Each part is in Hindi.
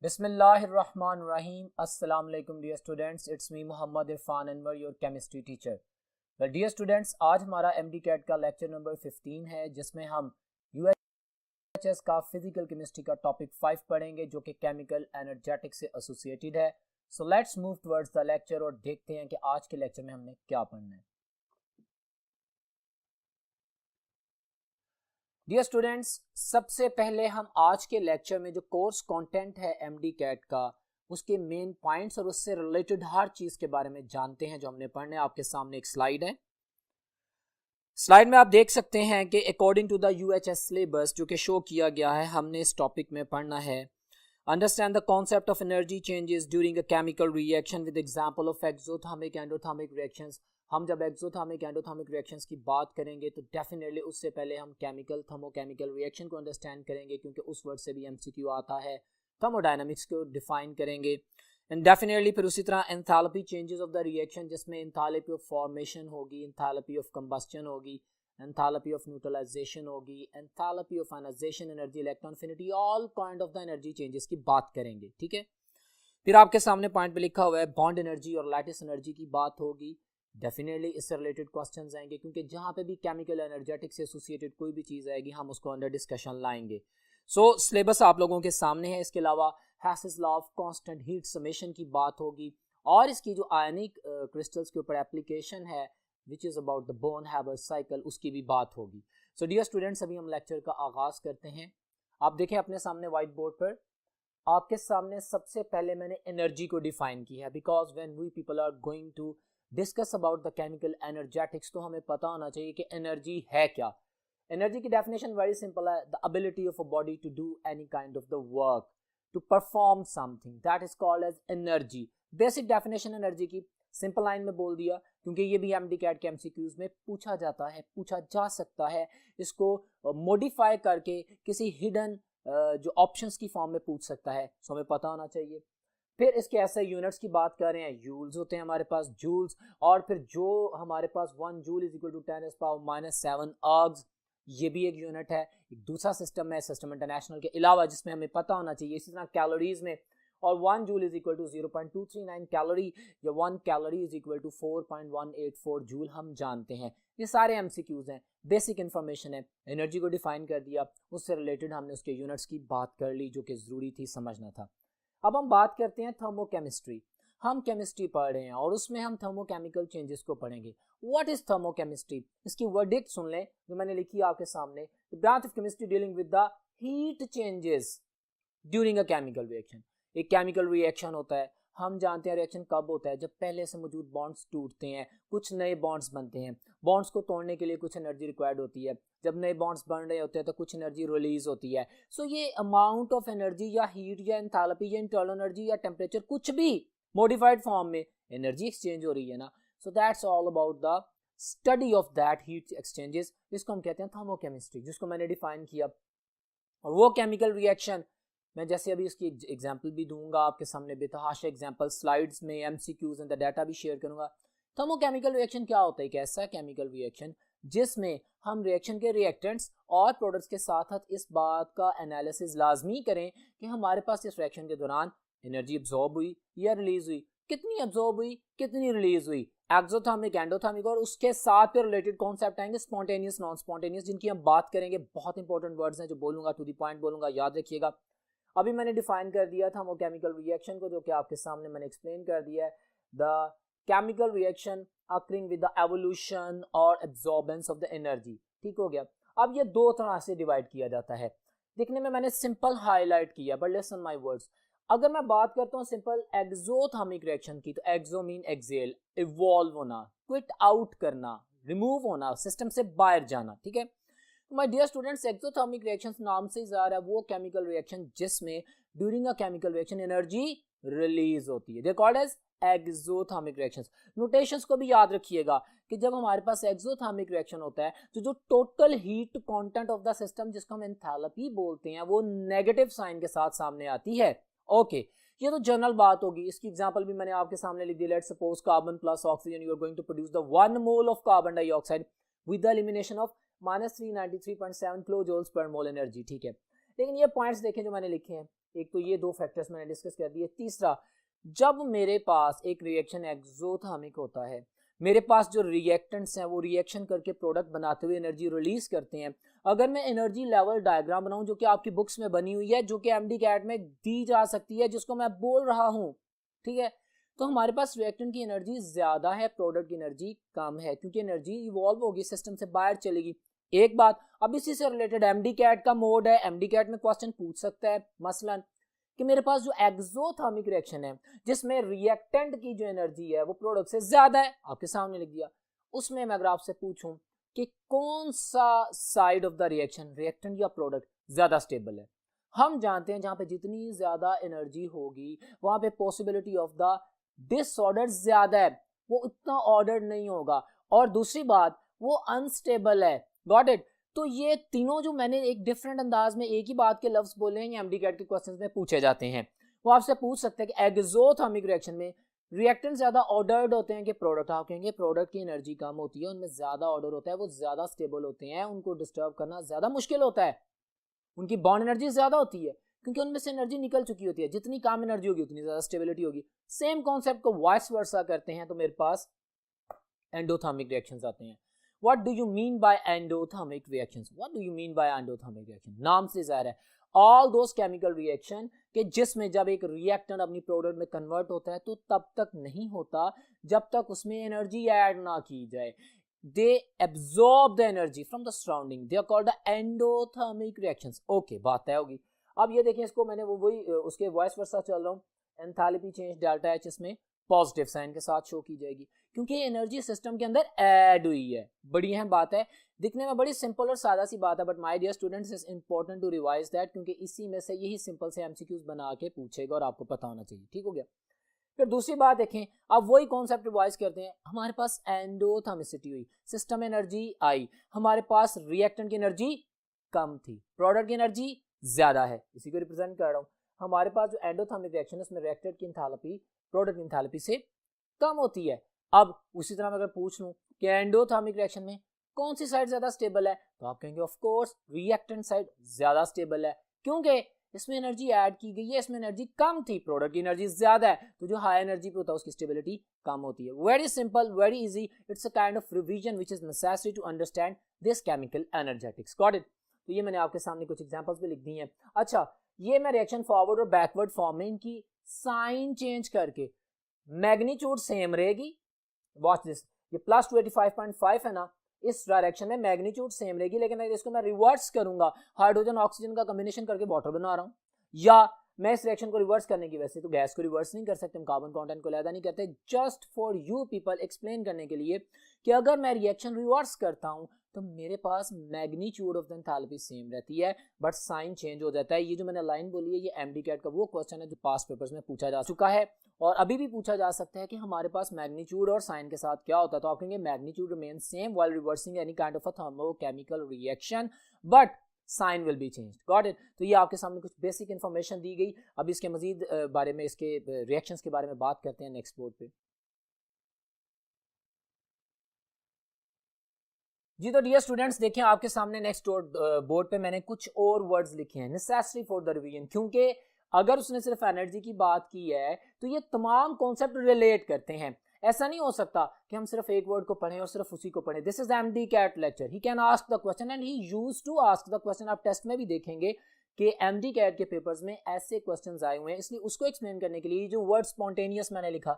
बिस्मिल्लाहिर्रहमानिर्रहीम। अस्सलाम वालेकुम dear students, it's me Mohammad Irfan Anwar, your chemistry teacher. Well dear students, आज हमारा एमडी कैट का लेक्चर नंबर 15 है, जिसमें हम यूएचएस का फिजिकल केमिस्ट्री का टॉपिक 5 पढ़ेंगे, जो कि केमिकल एनर्जेटिक्स से एसोसिएटेड है। So let's move towards the lecture और देखते हैं कि आज के लेक्चर में हमने क्या पढ़ना है। डियर स्टूडेंट्स, सबसे पहले हम आज के लेक्चर में जो कोर्स कंटेंट है एमडी कैट का, उसके मेन पॉइंट्स और उससे रिलेटेड हर चीज के बारे में जानते हैं जो हमने पढ़ना है। आपके सामने एक स्लाइड है। स्लाइड में आप देख सकते हैं कि according to the UHS syllabus जो कि शो किया गया है, हमने इस टॉपिक में पढ़ना है understand the concept of energy changes during a chemical reaction with example of exothermic endothermic reactions. हम जब एक्सोथर्मिक एंडोथर्मिक रिएक्शंस की बात करेंगे तो डेफिनेटली उससे पहले हम केमिकल थर्मोकेमिकल रिएक्शन को अंडरस्टैंड करेंगे, क्योंकि उस वर्ड से भी एमसीक्यू आता है। थर्मोडायनामिक्स को डिफाइन करेंगे एंड डेफिनेटली फिर उसी तरह enthalpy changes of the reaction, जिसमें एंथैल्पी ऑफ फॉर्मेशन होगी, एंथैल्पी ऑफ कंबस्शन होगी, एंथैल्पी ऑफ न्यूट्रलाइजेशन होगी, enthalpy of ionisation energy, electron affinity, all kind of the energy changes की बात करेंगे। ठीक है, फिर आपके सामने पॉइंट पे लिखा हुआ है बॉन्ड एनर्जी और लैटिस एनर्जी की बात होगी। डेफिनेटली इससे रिलेटेड क्वेश्चंस आएंगे, क्योंकि जहां पे भी केमिकल एनर्जेटिक से एसोसिएटेड कोई भी चीज आएगी हम उसको अंडर डिस्कशन लाएंगे। सो सिलेबस आप लोगों के सामने है। इसके अलावा हैसेस law of constant heat summation की बात होगी, और इसकी जो आयनिक क्रिस्टल्स के ऊपर एप्लीकेशन है which is about the Born Haber cycle, उसकी भी बात होगी। सो डियर स्टूडेंट्स, अभी हम लेक्चर का आगाज करते हैं। आप देखें अपने सामने व्हाइट बोर्ड पर, आपके सामने सबसे पहले मैंने एनर्जी को डिफाइन किया है, because when we people are going to discuss about the chemical energetics, तो हमें पता होना चाहिए कि एनर्जी है क्या। एनर्जी की डेफिनेशन वेरी सिंपल है, the ability of a body to do any kind of the work, to perform something, that is called as energy. Basic definition energy की सिंपल लाइन में बोल दिया, क्योंकि ये भी एमडी कैट के एमसीक्यूज में पूछा जाता है, पूछा जा सकता है। इसको मॉडिफाई करके किसी हिडन जो ऑप्शंस की फॉर्म में पूछ सकता है, सो हमें पता होना चाहिए। फिर इसके ऐसे यूनिट्स की बात कर रहे हैं, यूल्स होते हैं हमारे पास, जूल्स, और फिर जो हमारे पास 1 जूल इज इक्वल टू 10⁻⁻⁷ अर्ग्स, ये भी एक यूनिट है। एक दूसरा सिस्टम है सिस्टम इंटरनेशनल के अलावा, जिसमें हमें पता होना चाहिए। इसी तरह कैलोरीज में, और 1 joule is equal to 0.239 calorie, या 1 calorie is equal to 4.184 joule हम जानते हैं। ये सारे एमसीक्यूज हैं, बेसिक इंफॉर्मेशन है। एनर्जी को डिफाइन कर दिया, उससे रिलेटेड हमने उसके यूनिट्स की बात कर ली, जो कि जरूरी थी, समझना था। अब हम बात करते हैं थर्मोकेमिस्ट्री। हम केमिस्ट्री पढ़ रहे हैं और उसमें हम थर्मोकेमिकल चेंजेस को पढ़ेंगे। What is thermochemistry? इसकी वर्डिक्ट सुन लें जो मैंने लिखी है आपके सामने। The branch of chemistry dealing with the heat changes during a chemical reaction. एक केमिकल रिएक्शन होता है, हम जानते हैं रिएक्शन कब होता है, जब पहले से मौजूद बॉन्ड्स टूटते हैं, कुछ नए बॉन्ड्स बनते हैं। बॉन्ड्स को तोड़ने के लिए कुछ एनर्जी रिक्वायर्ड होती है। जब नए बॉन्ड्स बन रहे होते हैं तो कुछ एनर्जी रिलीज होती है। सो ये अमाउंट ऑफ एनर्जी या हीट या एंथैल्पी या इंटरनल एनर्जी या टेम्परेचर, कुछ भी मॉडिफाइड फॉर्म में एनर्जी एक्सचेंज हो रही है ना। So that's all about the study of that heat exchanges, जिसको हम कहते हैं थर्मोकेमिस्ट्री, जिसको मैंने डिफाइन किया। और वो केमिकल रिएक्शन मैं जैसे अभी इसकी एग्जांपल भी दूंगा आपके सामने, बेतहाशा एग्जांपल स्लाइड्स में, एमसीक्यूज एंड द डाटा भी शेयर करूंगा। थर्मोकेमिकल रिएक्शन क्या होता है? एक ऐसा केमिकल रिएक्शन जिसमें हम रिएक्शन के रिएक्टेंट्स और प्रोडक्ट्स के साथ साथ इस बात का एनालिसिस लाजमी करें कि हमारे पास इस रिएक्शन के दौरान एनर्जी अब्जॉर्ब हुई या रिलीज हुई, कितनी अब्जॉर्ब हुई, कितनी रिलीज हुई, एक्सोथर्मिक एंडोथर्मिक, और उसके साथ फिर रिलेटेड कॉन्सेप्ट आएंगे स्पॉन्टेनियस नॉन स्पॉन्टेनियस, जिनकी हम बात करेंगे। बहुत इंपॉर्टेंट वर्ड्स हैं जो बोलूंगा, टू द पॉइंट बोलूंगा, याद रखिएगा। अभी मैंने डिफाइन कर दिया था वो केमिकल रिएक्शन को, जो कि आपके सामने मैंने एक्सप्लेन कर दिया है। The chemical reaction occurring with the evolution और एब्जॉर्बेंस ऑफ द एनर्जी। ठीक हो गया। अब ये दो तरह से डिवाइड किया जाता है। दिखने में मैंने सिंपल हाईलाइट किया, बट लिसन माय वर्ड्स। अगर मैं बात करता हूँ सिंपल एक्सोथर्मिक रिएक्शन की, तो एक्सो मीन एक्सेल, इवॉल्व होना, क्विट आउट करना, रिमूव होना, सिस्टम से बाहर जाना। ठीक है, my dear students, exothermic reactions नाम से ही ज़ाहिर है वो केमिकल रिएक्शन जिसमें during a chemical reaction energy release होती है, they called as exothermic reactions. Notations को भी याद रखिएगा कि जब हमारे पास एक्सोथर्मिक रिएक्शन होता है तो जो total heat content of the system, जिसको हम एंथैल्पी बोलते हैं, वो नेगेटिव साइन के साथ सामने आती है। ओके, ये तो जनरल बात होगी। इसकी एग्जांपल भी मैंने आपके सामने लिख दी। Let's suppose carbon plus oxygen, you are going to produce the 1 mole of carbon dioxide with the elimination of -393.7 kilo joules per mole energy. ठीक है, लेकिन ये पॉइंट्स देखें जो मैंने लिखे हैं, एक तो ये दो फैक्टर्स मैंने डिस्कस कर दिए। तीसरा, जब मेरे पास एक रिएक्शन एक्सोथर्मिक होता है, मेरे पास जो रिएक्टेंट्स हैं वो रिएक्शन करके प्रोडक्ट बनाते हुए एनर्जी रिलीज करते हैं। अगर मैं एनर्जी लेवल डायग्राम बनाऊं जो कि आपकी बुक्स में बनी हुई है, जो कि एमडी कैट में दी जा सकती है, जिसको मैं बोल रहा हूं, ठीक है, तो हमारे पास रिएक्टेंट की एनर्जी ज्यादा है, प्रोडक्ट की एनर्जी कम है, क्योंकि एनर्जी इवॉल्व होगी, सिस्टम से बाहर चलेगी। एक बात, अब इसी से रिलेटेड एमडी कैट का मोड है, एमडी कैट में क्वेश्चन पूछ सकता है मसलन कि मेरे पास जो एक्सोथर्मिक रिएक्शन है जिसमें रिएक्टेंट की जो एनर्जी है वो प्रोडक्ट से ज्यादा है, आपके सामने लिख दिया, उसमें मैं अगर आपसे पूछूं कि कौन सा side of the reaction, reactant या प्रोडक्ट, ज्यादा स्टेबल है, हम जानते हैं जहां पे जितनी ज्यादा एनर्जी होगी वहां पे पॉसिबिलिटी ऑफ द डिसऑर्डर ज्यादा है, वो उतना ऑर्डर नहीं होगा, और दूसरी बात वो अनस्टेबल है। Got it? तो ये तीनों जो मैंने एक डिफरेंट अंदाज में एक ही बात के लफ्ज बोले हैं, ये एमडी कैट के क्वेश्चंस में पूछे जाते हैं। वो आपसे पूछ सकते हैं कि एक्सोथर्मिक रिएक्शन में रिएक्टेंट ज्यादा ऑर्डर्ड होते हैं कि प्रोडक्ट, आप कहेंगे प्रोडक्ट की एनर्जी कम होती है, उनमें ज्यादा ऑर्डर होता है, वो ज्यादा स्टेबल होते हैं, उनको डिस्टर्ब करना ज्यादा मुश्किल होता है, उनकी बॉन्ड एनर्जी ज्यादा होती है क्योंकि उनमें से एनर्जी निकल चुकी होती है, जितनी कम एनर्जी होगी उतनी ज्यादा स्टेबिलिटी होगी। सेम कॉन्सेप्ट को वाइस वर्सा करते हैं तो मेरे पास एंडोथर्मिक रिएक्शंस आते हैं। What do you mean by endothermic reactions? What do you mean by endothermic reaction? नाम से जाहिर है all those chemical reaction कि जिसमें जब एक रिएक्टेंट अपनी प्रोडक्ट में कन्वर्ट होता है तो तब तक नहीं होता जब तक उसमें एनर्जी ऐड ना की जाए। They absorb the energy from the surrounding. They are called the endothermic reactions. Okay, बात तय होगी। अब ये देखिए, इसको मैंने वही उसके वॉइस वर्सा चल रहा हूँ, एंथैल्पी चेंज डेल्टा एच इसमें पॉजिटिव साइन के साथ शो की जाएगी क्योंकि एनर्जी सिस्टम के अंदर ऐड हुई है। बड़ी अहम बात है, दिखने में बड़ी सिंपल और सादा सी बात है, but my dear students is important to revise that, क्योंकि इसी में से यही सिंपल से एमसीक्यूज बना के पूछेगा और आपको पता होना चाहिए। ठीक हो गया? फिर दूसरी बात देखें, अब वही कॉन्सेप्ट रिवाइज करते हैं। हमारे पास एंडोथर्मिसिटी हुई, सिस्टम एनर्जी आई, हमारे पास रिएक्टेंट की एनर्जी कम थी, प्रोडक्ट की एनर्जी ज्यादा है, इसी को रिप्रेजेंट कर रहा हूँ। हमारे पास जो एंडोथर्मिक रिएक्शन है उसमें रिएक्टेंट की एंथैल्पी प्रोडक्ट एंथैल्पी से कम होती है। अब उसी तरह मैं अगर पूछ लूं कि एंडोथर्मिक रिएक्शन में कौन सी साइड ज्यादा स्टेबल है, तो आप कहेंगे ऑफ कोर्स रिएक्टेंट साइड ज्यादा स्टेबल है, क्योंकि इसमें एनर्जी ऐड की गई है, इसमें एनर्जी कम थी, प्रोडक्ट की एनर्जी ज्यादा है, तो जो हाई एनर्जी पे होता है उसकी स्टेबिलिटी कम होती है। Very simple, very easy, it's a kind of revision which is necessary to understand this chemical energetics. Got it? तो ये मैंने आपके सामने कुछ एग्जांपल्स भी लिख दी हैं। अच्छा, ये मैं रिएक्शन फॉरवर्ड और बैकवर्ड फॉर्म में इनकी साइन चेंज करके मैग्नीट्यूड सेम रहेगी। वॉच दिस, ये प्लस 285.5 है ना, इस डायरेक्शन में मैग्नीट्यूड सेम रहेगी, लेकिन अगर इसको मैं रिवर्स करूंगा, हाइड्रोजन ऑक्सीजन का कॉम्बिनेशन करके वाटर बना रहा हूं, या मैं इस रिएक्शन को रिवर्स करने की, वैसे तो गैस को रिवर्स नहीं कर सकते हम, कार्बन कंटेंट को अलग नहीं करते, just for you people explain करने के लिए कि अगर मैं रिएक्शन रिवर्स करता हूं तो मेरे पास magnitude of the enthalpy same रहती है बट साइन चेंज हो जाता है। ये जो मैंने लाइन बोली है ये एमडी कैट का वो क्वेश्चन है जो पास्ट पेपर्स में पूछा जा चुका है और अभी भी पूछा जा सकता है कि हमारे पास मैग्नीट्यूड और साइन के साथ क्या होता है। तो आप कहेंगे magnitude remain same while reversing any kind of a thermochemical reaction but sign will be changed. Got it? तो ये आपके सामने कुछ बेसिक इंफॉर्मेशन दी गई। अब इसके मजीद बारे में, इसके रिएक्शंस के बारे में बात करते हैं नेक्स्ट बोर्ड पे। जी तो डियर स्टूडेंट्स, देखें आपके सामने नेक्स्ट बोर्ड पे मैंने कुछ और वर्ड्स लिखे हैं नेसेसरी फॉर द रिवीजन, क्योंकि अगर उसने सिर्फ एनर्जी की बात की है तो ये तमाम कॉन्सेप्ट रिलेट करते हैं। ऐसा नहीं हो सकता कि हम सिर्फ एक वर्ड को पढ़ें और सिर्फ उसी को पढ़ें। This is MDCAT lecture, he can ask the question and he used to ask the question. आप टेस्ट में भी देखेंगे कि एमडी कैट के पेपर्स में ऐसे क्वेश्चंस आए हुए हैं, इसलिए उसको एक्सप्लेन करने के लिए जो वर्ड स्पॉन्टेनियस मैंने लिखा,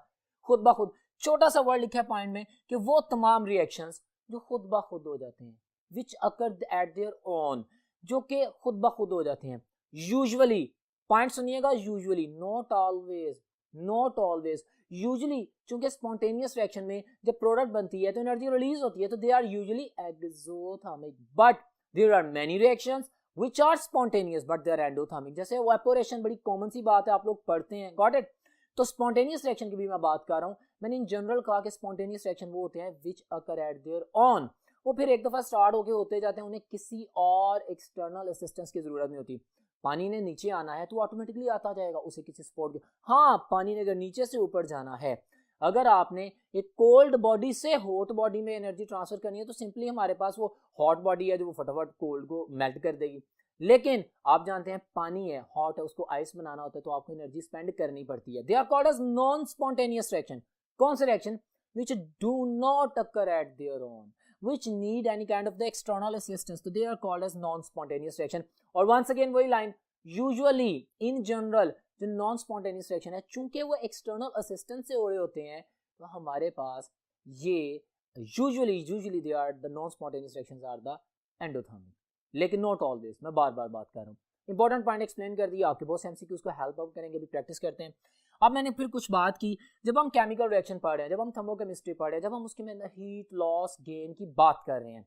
खुद ब खुद छोटा सा वर्ड लिखा है पॉइंट में कि वो तमाम रिएक्शंस जो खुद ब खुद हो जाते हैं, विच अकर एट देयर ओन, जो कि खुद ब खुद हो जाते हैं। यूजुअली, पॉइंट सुनिएगा, usually, not always, not always, usually, क्योंकि स्पॉन्टेनियस रिएक्शन में जब प्रोडक्ट बनती है तो एनर्जी रिलीज होती है, तो they are usually exothermic, but there are many reactions which are spontaneous but they are endothermic. जैसे इवेपोरेशन, बड़ी कॉमन सी बात है, आप लोग पढ़ते हैं। Got it? तो स्पॉन्टेनियस रिएक्शन की भी मैं बात कर रहा हूं। मैंने इन जनरल कहा कि स्पॉन्टेनियस रिएक्शन वो होते हैं विच अकर एट देयर ऑन, वो फिर एक दफा स्टार्ट होके होते जाते हैं, उन्हें किसी और एक्सटर्नल असिस्टेंस की जरूरत नहीं होती। पानी ने नीचे आना है तो ऑटोमेटिकली आता जाएगा, उसे किसी सपोर्ट की। हाँ, पानी ने अगर नीचे से ऊपर जाना है, अगर आपने एक कोल्ड बॉडी से हॉट बॉडी में एनर्जी ट्रांसफर करनी है तो सिंपली हमारे पास वो हॉट बॉडी है जो वो फटाफट कोल्ड को मेल्ट कर देगी। लेकिन आप जानते हैं पानी है, हॉट है, उसको आइस बनाना होता है तो आपको एनर्जी स्पेंड करनी पड़ती है। They are called as non spontaneous reaction. कौन से reaction? which do not occur at their own, which need any kind of the external assistance, so they are called as non-spontaneous reaction। और once again वही लाइन, usually in general जो non spontaneous reaction है, चूंकि वो external assistance से हो रहे होते हैं, तो हमारे पास ये usually they are the non spontaneous reactions are the endothermic, लेकिन नॉट ऑलवेज। मैं बार बार बात कर रहा हूँ, इंपॉर्टेंट पॉइंट एक्सप्लेन कर दिया आपके, बहुत एमसीक्यूज को हेल्प आउट करेंगे, अभी प्रैक्टिस करते हैं। अब मैंने फिर कुछ बात की, जब हम केमिकल रिएक्शन पढ़ रहे हैं, जब हम थर्मोकेमिस्ट्री पढ़ रहे हैं, जब हम उसके अंदर हीट लॉस गेन की बात कर रहे हैं,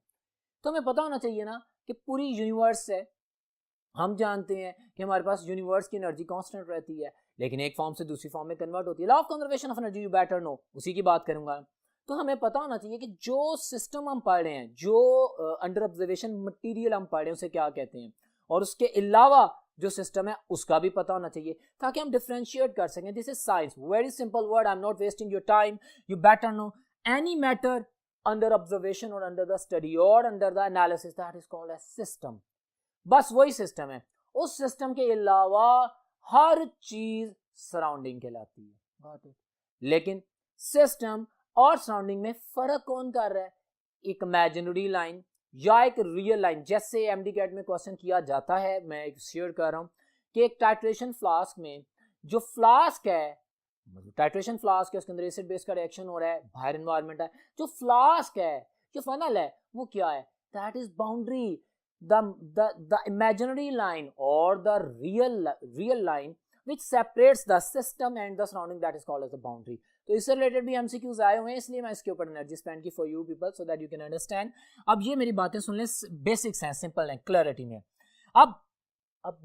तो हमें पता होना चाहिए ना कि पूरी यूनिवर्स है, हम जानते हैं कि हमारे पास यूनिवर्स की एनर्जी कांस्टेंट रहती है, लेकिन एक फॉर्म से दूसरी फॉर्म में कन्वर्ट होती है। Law of conservation of energy you better know, उसी की बात करूंगा। तो हमें पता होना चाहिए कि जो सिस्टम हम पढ़ रहे हैं, जो अंडर ऑब्जर्वेशन मटेरियल हम पढ़ रहे हैं, उसे क्या कहते हैं, और उसके अलावा जो सिस्टम है उसका भी पता होना चाहिए, ताकि हम डिफरेंशिएट कर सकें। This is science, very simple word, I am not wasting your time, you better know any matter under observation और अंडर द स्टडी और under the analysis, that is called as system. बस वही सिस्टम है, उस सिस्टम के अलावा हर चीज सराउंडिंग कहलाती है। लेकिन सिस्टम और सराउंडिंग में फर्क कौन कर रहा है? एक इमेजिनरी लाइन या एक रियल लाइन। जैसे एमडी कैट में क्वेश्चन किया जाता है, मैं एक शेयर कर रहा हूं कि एक टाइट्रेशन फ्लास्क में जो फ्लास्क है, टाइट्रेशन फ्लास्क है, उसके अंदर एसिड बेस का रिएक्शन हो रहा है, बाहर एनवायरनमेंट है, जो फ्लास्क है, जो फनल है, वो क्या है? That is boundary, the imaginary line or the real line which separates the system and the surrounding, that is called as the boundary। तो इससे रिलेटेड भी एमसीक्यूज आए हुए हैं, इसलिए मैं इसके ऊपर एनर्जी स्पेंड की for you people, so that you can understand. अब ये मेरी बातें सुन लें, बेसिक्स हैं, सिंपल हैं, क्लैरिटी में। अब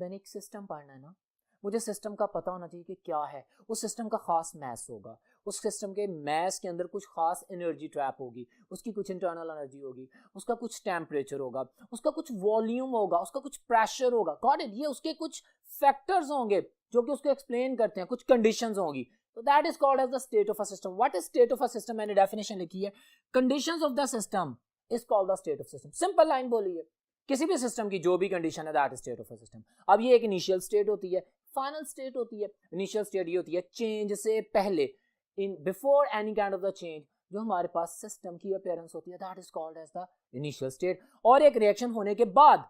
मैंने एक सिस्टम पढ़ना है ना, मुझे सिस्टम का पता होना चाहिए कि क्या है, उस सिस्टम का खास मैस होगा, उस सिस्टम के मैस के अंदर कुछ खास एनर्जी ट्रैप होगी, उसकी कुछ इंटरनल एनर्जी होगी, उसका कुछ टेम्परेचर होगा, उसका कुछ वॉल्यूम होगा, उसका कुछ प्रेशर होगा, गॉट इट, ये उसके कुछ फैक्टर्स होंगे जो कि उसको एक्सप्लेन करते हैं, कुछ कंडीशंस होंगी, तो that is called as the state of a system. What is state of a system? मैंने डेफिनेशन लिखी है, conditions of the system is called the state of system. Simple line बोली है, किसी भी सिस्टम की जो भी कंडीशन है, that is state of a system. अब ये एक इनिशियल स्टेट होती है, फाइनल स्टेट होती है। इनिशियल स्टेट ये होती है चेंज से पहले, in before any kind of the change, जो हमारे पास सिस्टम की अपीयरेंस होती है, that is called as the initial state. और एक रिएक्शन होने के बाद,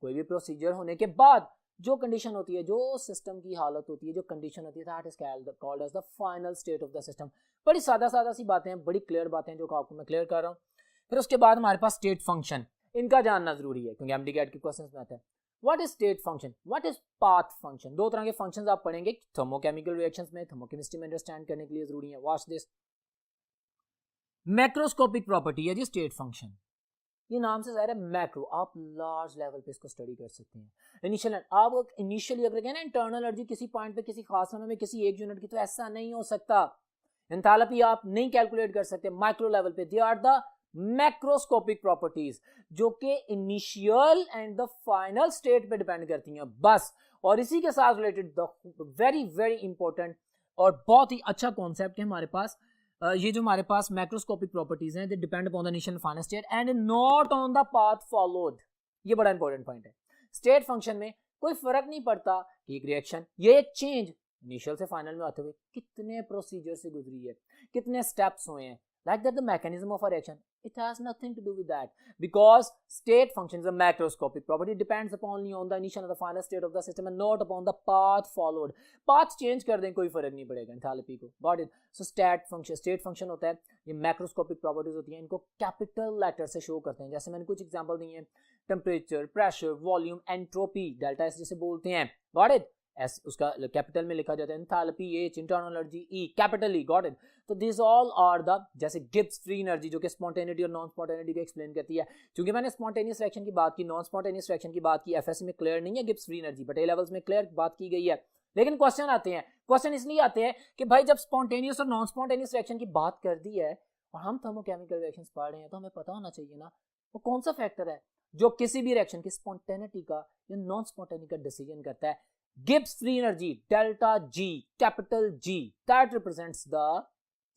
कोई भी प्रोसीजर होने के बाद जो कंडीशन होती है, जो सिस्टम की हालत होती है, जो कंडीशन होती है, that is called as the final state of the system. बड़ी सादा सादा सी बातें हैं, बड़ी क्लियर बातें हैं जो आपको मैं क्लियर कर रहा हूँ। फिर उसके बाद हमारे पास स्टेट फंक्शन, इनका जानना जरूरी है क्योंकि एमडी कैट के क्वेश्चंस में आता है। What is state function, what is path function? दो तरह के फंक्शंस आप पढ़ेंगे थर्मोकेमिकल रिएक्शंस में, थर्मोकेमिस्ट्री में अंडरस्टैंड करने के लिए जरूरी है। वॉच दिस, मैक्रोस्कोपिक प्रॉपर्टी है जी स्टेट फंक्शन, ये नाम से ज़ाहिर है मैक्रो, आप लार्ज लेवल पे इसको स्टडी कर सकते हैं। इनिशियल, आप इनिशियली अगर कहें ना इंटरनल एनर्जी किसी पॉइंट पे, किसी खास समय में, किसी एक यूनिट की, तो ऐसा नहीं हो सकता। एंथैल्पी आप नहीं कैलकुलेट कर सकते माइक्रो लेवल पे। They are the macroscopic properties जो कि initial and the final state पे डिपेंड करती हैं बस। और इसी के साथ related the very very important और बहुत ही अच्छा कॉन्सेप्ट है हमारे पास, ये जो हमारे पास मैक्रोस्कोपिक प्रॉपर्टीज हैं, they depend upon the initial and final state and not on the path followed. ये बड़ा इंपॉर्टेंट पॉइंट है। स्टेट फंक्शन में कोई फर्क नहीं पड़ता कि एक रिएक्शन, ये एक चेंज इनिशियल से फाइनल में आते हुए कितने प्रोसीजर से गुजरी है, कितने स्टेप्स हुए हैं, like that the mechanism of a reaction, it has nothing to do with that, because state function is a macroscopic property, depends upon only on the initial and the final state of the system and not upon the path followed। path change कर दें कोई फर्क नहीं पड़ेगा एंथैल्पी को, got it। so state function होता है, ये macroscopic properties होती हैं, इनको कैपिटल लेटर से शो करते हैं। जैसे मैंने कुछ एग्जांपल दिए हैं, temperature, pressure, volume, entropy, delta S जिसे बोलते हैं, got it। एस उसका कैपिटल में लिखा जाता है, enthalpy H, internal energy E, capital E, got it. तो दिस ऑल आर द, जैसे गिब्स फ्री एनर्जी जो कि स्पॉन्टेनिटी और नॉन स्पॉन्टेनिटी को एक्सप्लेन करती है। क्योंकि मैंने स्पॉन्टेनियस रिएक्शन की बात की, नॉन स्पॉन्टेनियस रिएक्शन की बात की, एफएससी में क्लियर नहीं है Gibbs free energy, but A levels में क्लियर बात की गई है। लेकिन क्वेश्चन आते हैं, क्वेश्चन इसलिए आते हैं कि भाई जब स्पॉन्टेनियस और नॉन स्पॉन्टेनियस रिएक्शन की बात कर दी है और हम थर्मोकेमिकल रिएक्शंस पढ़ रहे हैं, तो हमें पता होना चाहिए ना वो कौन सा फैक्टर है जो किसी भी रिएक्शन की स्पॉन्टेनिटी का या नॉन स्पॉन्टेनिटी का डिसीजन करता है। Gibbs free energy delta G, capital G, that represents the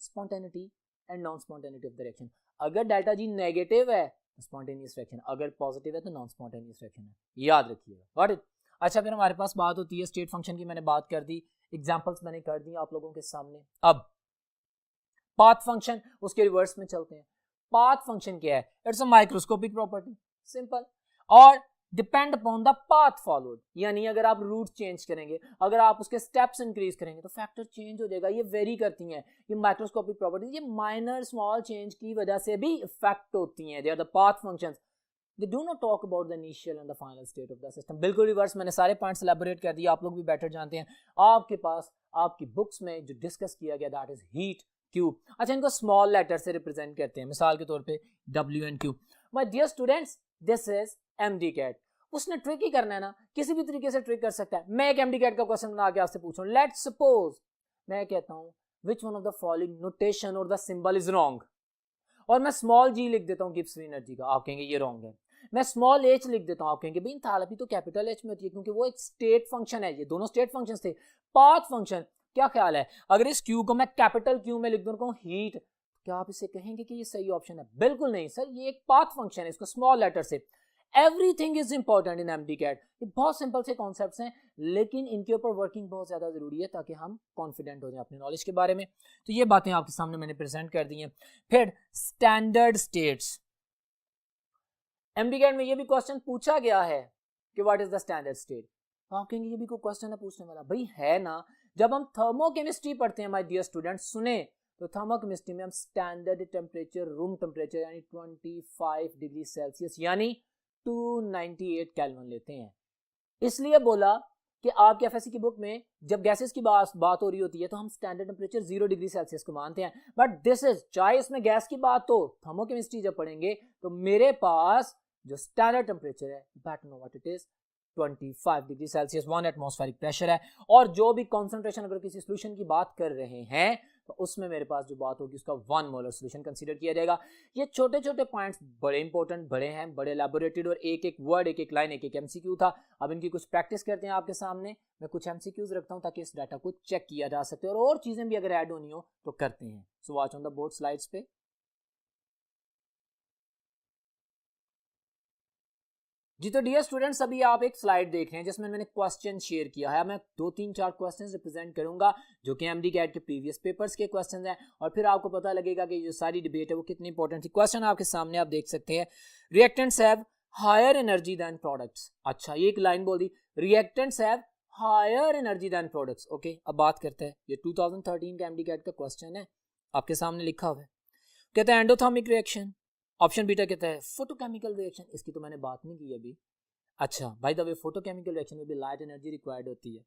spontaneity and non-spontaneity of the reaction। अगर delta G नेगेटिव है स्पॉन्टेनियस रिएक्शन, अगर पॉजिटिव है तो नॉन स्पॉन्टेनियस रिएक्शन है, याद रखिएगा। Got it. अच्छा, फिर हमारे पास बात होती है स्टेट फंक्शन की, मैंने बात कर दी, एग्जांपल्स मैंने कर दी आप लोगों के सामने। अब पाथ फंक्शन, उसके रिवर्स में चलते हैं। पाथ फंक्शन क्या है? It's a microscopic property, simple, और depend upon the path followed, यानी अगर आप रूट चेंज करेंगे, अगर आप उसके स्टेप्स इंक्रीज करेंगे तो फैक्टर चेंज हो जाएगा। ये वेरी करती हैं ये माइक्रोस्कोपिक प्रॉपर्टीज, ये माइनर स्मॉल चेंज की वजह से भी इफेक्ट होती हैं। They are the path functions, they do not talk about the initial and the final state of the system. बिल्कुल रिवर्स, मैंने सारे पॉइंट्स एलैबोरेट कर दिए, आप लोग भी बेटर जानते हैं। आपके पास आपकी बुक्स में जो डिस्कस किया गया दैट इज हीट, क्यू। अच्छा, इनको स्मॉल लेटर से रिप्रेजेंट करते हैं, मिसाल के तौर पे W and Q। My dear students, this is MD-CAT। उसने ट्रिक ही करना है ना, किसी भी तरीके से ट्रिक कर सकता है। मैं एक MD-CAT का क्वेश्चन बना के आपसे पूछ रहा हूँ, लेट्स सपोज मैं कहता हूँ विच one of the following notation और द सिंबल इज रॉन्ग, और मैं स्मॉल g लिख देता हूँ गिब्स फ्री एनर्जी का, आप कहेंगे ये रॉन्ग है। मैं स्मॉल h लिख देता हूँ, आप कहेंगे भाई इंथैल्पी तो कैपिटल H में होती है, क्योंकि वो एक स्टेट फंक्शन है। ये दोनों स्टेट फंक्शन थे। पाथ फंक्शन, क्या ख्याल है अगर इस Q को मैं कैपिटल Q में लिख दूं हीट, क्या आप इसे कहेंगे कि ये सही ऑप्शन है? बिल्कुल नहीं सर, ये एक पाथ फंक्शन है, इसको स्मॉल लेटर से। Everything is important in MD-CAT। ये बहुत सिंपल से कॉन्सेप्ट्स हैं, लेकिन इनके ऊपर वर्किंग बहुत ज्यादा जरूरी है ताकि हम कॉन्फिडेंट हो जाएं अपनी नॉलेज के बारे में। तो ये बातें आपके सामने मैंने प्रेजेंट कर दी हैं। फिर स्टैंडर्ड स्टेट्स, MD-CAT में ये भी क्वेश्चन पूछा गया है कि what is the standard state. आप कहेंगे ये भी कोई क्वेश्चन है पूछने वाला? भाई है ना, जब हम थर्मोकेमिस्ट्री पढ़ते हैं माय डियर स्टूडेंट्स, सुने तो थर्मोकेमिस्ट्री में हम स्टैंडर्ड टेम्परेचर, रूम टेम्परेचर यानी 25 डिग्री सेल्सियस यानी 298 केल्विन लेते हैं। इसलिए बोला कि आपके एफएससी की बुक में जब गैसेस की बात हो रही होती है तो हम स्टैंडर्ड टेम्परेचर 0 डिग्री सेल्सियस को मानते हैं, बट दिस इज, चाहे इसमें गैस की बात हो, थर्मोकेमिस्ट्री जब पढ़ेंगे तो मेरे पास जो स्टैंडर्ड टेम्परेचर है, that know what it is, 25 degree Celsius, 1 atmospheric pressure है। और जो भी कॉन्सेंट्रेशन अगर किसी सोल्यूशन की बात कर रहे हैं तो उसमें मेरे पास जो बात होगी उसका 1 मोलर सोल्यूशन कंसीडर किया जाएगा। ये छोटे छोटे पॉइंट्स बड़े इंपॉर्टेंट, बड़े हैं, बड़े एलैबोरेटेड, और एक एक वर्ड, एक एक लाइन, एक एक MCQ था। अब इनकी कुछ प्रैक्टिस करते हैं आपके सामने। मैं कुछ MCQs रखता हूं ताकि इस डाटा को चेक किया जा सके, और चीजें भी अगर ऐड होनी हो तो करते हैं। So watch on the board slides पे। जी तो डियर स्टूडेंट्स, अभी आप एक स्लाइड देख रहे हैं जिसमें मैंने क्वेश्चन शेयर किया है। मैं 2-3-4 क्वेश्चंस रिप्रेजेंट करूंगा जो कि MD-CAT के प्रीवियस पेपर्स के क्वेश्चंस हैं, और फिर आपको पता लगेगा कि जो सारी डिबेट है वो कितनी इंपॉर्टेंट थी। क्वेश्चन आपके सामने आप देख सकते हैं, reactants have higher energy than products. अच्छा, ये एक लाइन बोल दी, reactants have higher energy than products. Okay, अब बात करते हैं, ये 2013 का MD-CAT का क्वेश्चन है, आपके सामने लिखा हुआ है। कहता है एंडोथर्मिक रिएक्शन, ऑप्शन बीटा कहता है फोटोकेमिकल रिएक्शन, इसकी तो मैंने बात नहीं की अभी। अच्छा, by the way photochemical reaction में भी लाइट एनर्जी रिक्वायर्ड होती है।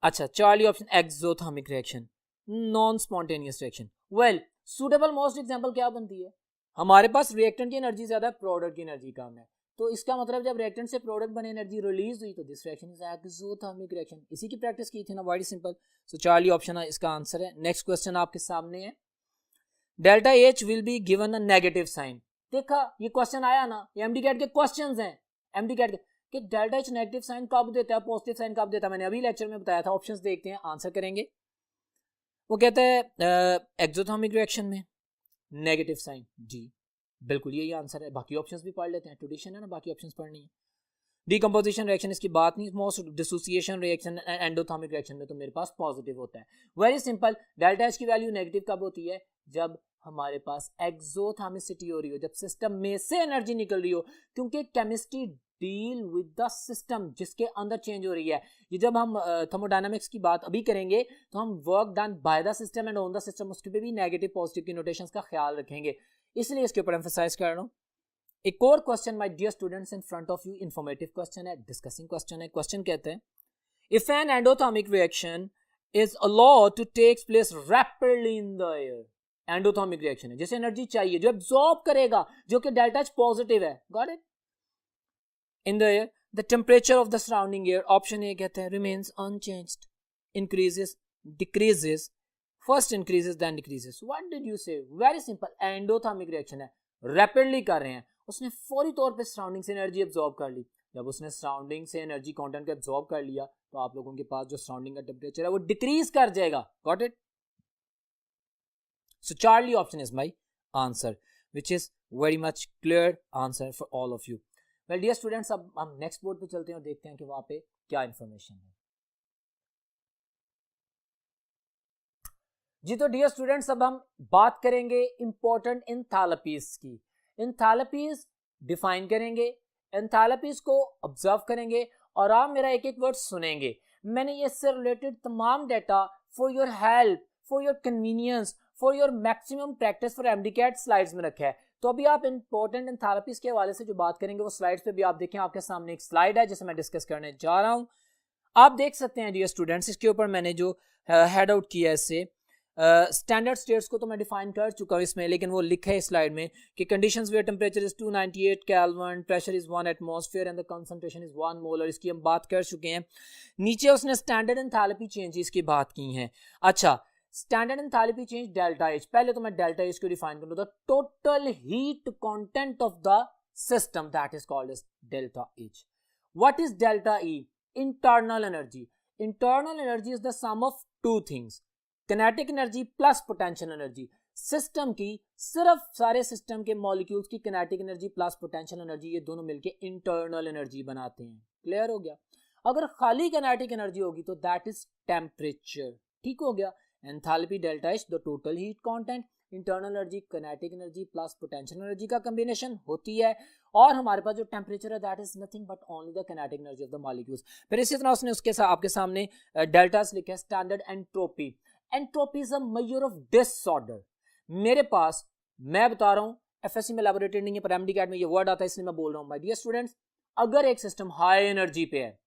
अच्छा, Charlie option exothermic reaction, non spontaneous reaction. Well, suitable most example क्या बनती है? हमारे पास रिएक्टेंट की एनर्जी ज्यादा है, प्रोडक्ट की एनर्जी कम है, तो इसका मतलब जब रिएक्टेंट से प्रोडक्ट बने एनर्जी रिलीज हुई तो this reaction is exothermic reaction. इसी की प्रैक्टिस की थी ना, very simple. So Charlie option इसका आंसर है। नेक्स्ट क्वेश्चन आपके सामने है, delta H will be given a negative sign. देखा, ये क्वेश्चन आया ना, ये MD-CAT के क्वेश्चंस हैं, MD-CAT के, कि डेल्टा H नेगेटिव साइन कब देता है, पॉजिटिव साइन कब देता है। मैंने अभी लेक्चर में बताया था। ऑप्शंस देखते हैं, आंसर करेंगे। वो कहता है एक्सोथर्मिक रिएक्शन में नेगेटिव साइन, जी बिल्कुल यही आंसर है। बाकी ऑप्शंस भी पढ़ लेते हैं, ट्रेडिशन है ना बाकी ऑप्शंस पढ़नी है। डिकम्पोजिशन रिएक्शन, इसकी बात नहीं। Most dissociation reaction, endothermic reaction में तो मेरे पास पॉजिटिव होता है। वेरी सिंपल, डेल्टा H की वैल्यू नेगेटिव कब होती है? जब हमारे पास एक्सोथर्मिसिटी हो रही हो, जब सिस्टम में से एनर्जी निकल रही हो, क्योंकि chemistry deal with the system जिसके अंदर चेंज हो रही है। ये जब हम थर्मोडायनामिक्स की बात अभी करेंगे तो हम work done by the system and on the system, उसके पे भी नेगेटिव पॉजिटिव की नोटेशंस का ख्याल रखेंगे, इसलिए इसके ऊपर एम्फसाइज कर रहा हूं। एक और question my dear students in front of you, informative question है, डिस्कसिंग क्वेश्चन है। क्वेश्चन कहते हैं, if an endothermic reaction is allowed to take place rapidly in the air, endothermic reaction है जैसे एनर्जी चाहिए जो एब्जॉर्ब करेगा, जो कि डेल्टा H पॉजिटिव है, got it, in the air, the temperature of the surrounding air, option A कहते हैं remains unchanged, increases, decreases, first increases then decreases. What did you say? Very simple, endothermic reaction है, रैपिडली कर रहे हैं, उसने फौरी तौर पे सराउंडिंग से एनर्जी एब्जॉर्ब कर ली। जब उसने सराउंडिंग से एनर्जी कंटेंट को एब्जॉर्ब कर लिया तो आप लोगों के पास जो सराउंडिंग का टेम्परेचर है वो डिक्रीज कर जाएगा, got it. So Charlie option is my answer, which is very much clear answer for all of you. Well dear students, अब हम नेक्स्ट बोर्ड पे चलते हैं और देखते हैं कि वहां पे क्या इंफॉर्मेशन है। जी तो डियर स्टूडेंट्स, अब हम बात करेंगे इंपॉर्टेंट एंथैल्पीज की। एंथैल्पीज डिफाइन करेंगे, एंथैल्पीज को ऑब्जर्व करेंगे और आप मेरा एक एक वर्ड सुनेंगे। मैंने ये इससे रिलेटेड तमाम data for your help, for your convenience, for your maximum practice for MDCAT slides में रखा है। तो अभी आप इंपॉर्टेंट एंथैल्पीज के हवाले से जो बात करेंगे वो स्लाइड्स पे भी आप देखें, आपके सामने एक स्लाइड है जिसे मैं डिस्कस करने जा रहा हूं। आप देख सकते हैं डियर स्टूडेंट्स, इसके ऊपर मैंने जो हेड आउट किया है इससे स्टैंडर्ड स्टेट्स को तो मैं डिफाइन कर चुका हूँ इसमें, लेकिन वो लिखा है इस स्लाइड में कि conditions where temperature is 298 kelvin, pressure is 1 atmosphere and the concentration is 1 mole, और इसकी हम बात कर चुके हैं। नीचे उसने स्टैंडर्ड एंथैल्पी चेंजेस की बात की है। अच्छा, standard enthalpy change delta H, पहले तो मैं डेल्टा एच को डिफाइन करूँ, the total heat content of the system, that is called as delta H. What is delta E? Internal energy. Internal energy is the sum of two things, kinetic energy plus potential energy. System की, सिर्फ सारे सिस्टम के मॉलिक्यूल्स की kinetic energy plus potential energy, ये दोनों मिलके इंटरनल एनर्जी बनाते हैं। क्लियर हो गया? अगर खाली किनेटिक एनर्जी होगी तो दैट इज टेम्परेचर। ठीक हो गया? Enthalpy delta H the total heat content, internal energy kinetic energy plus potential energy का कॉम्बिनेशन होती है, और हमारे पास जो टेम्परेचर है that is nothing but only the kinetic energy of the molecules. फिर इसी तरह उसने उसके साथ आपके सामने डेल्टास लिखा है। Standard entropy, entropy is a measure of disorder. मेरे पास, मैं बता रहा हूं, एफएससी में लैबोरेटरी नहीं है पर एमडीकैट में ये वर्ड आता है इसलिए मैं बोल रहा हूं। माय डियर स्टूडेंट्स, अगर एक सिस्टम हाई एनर्जी पे है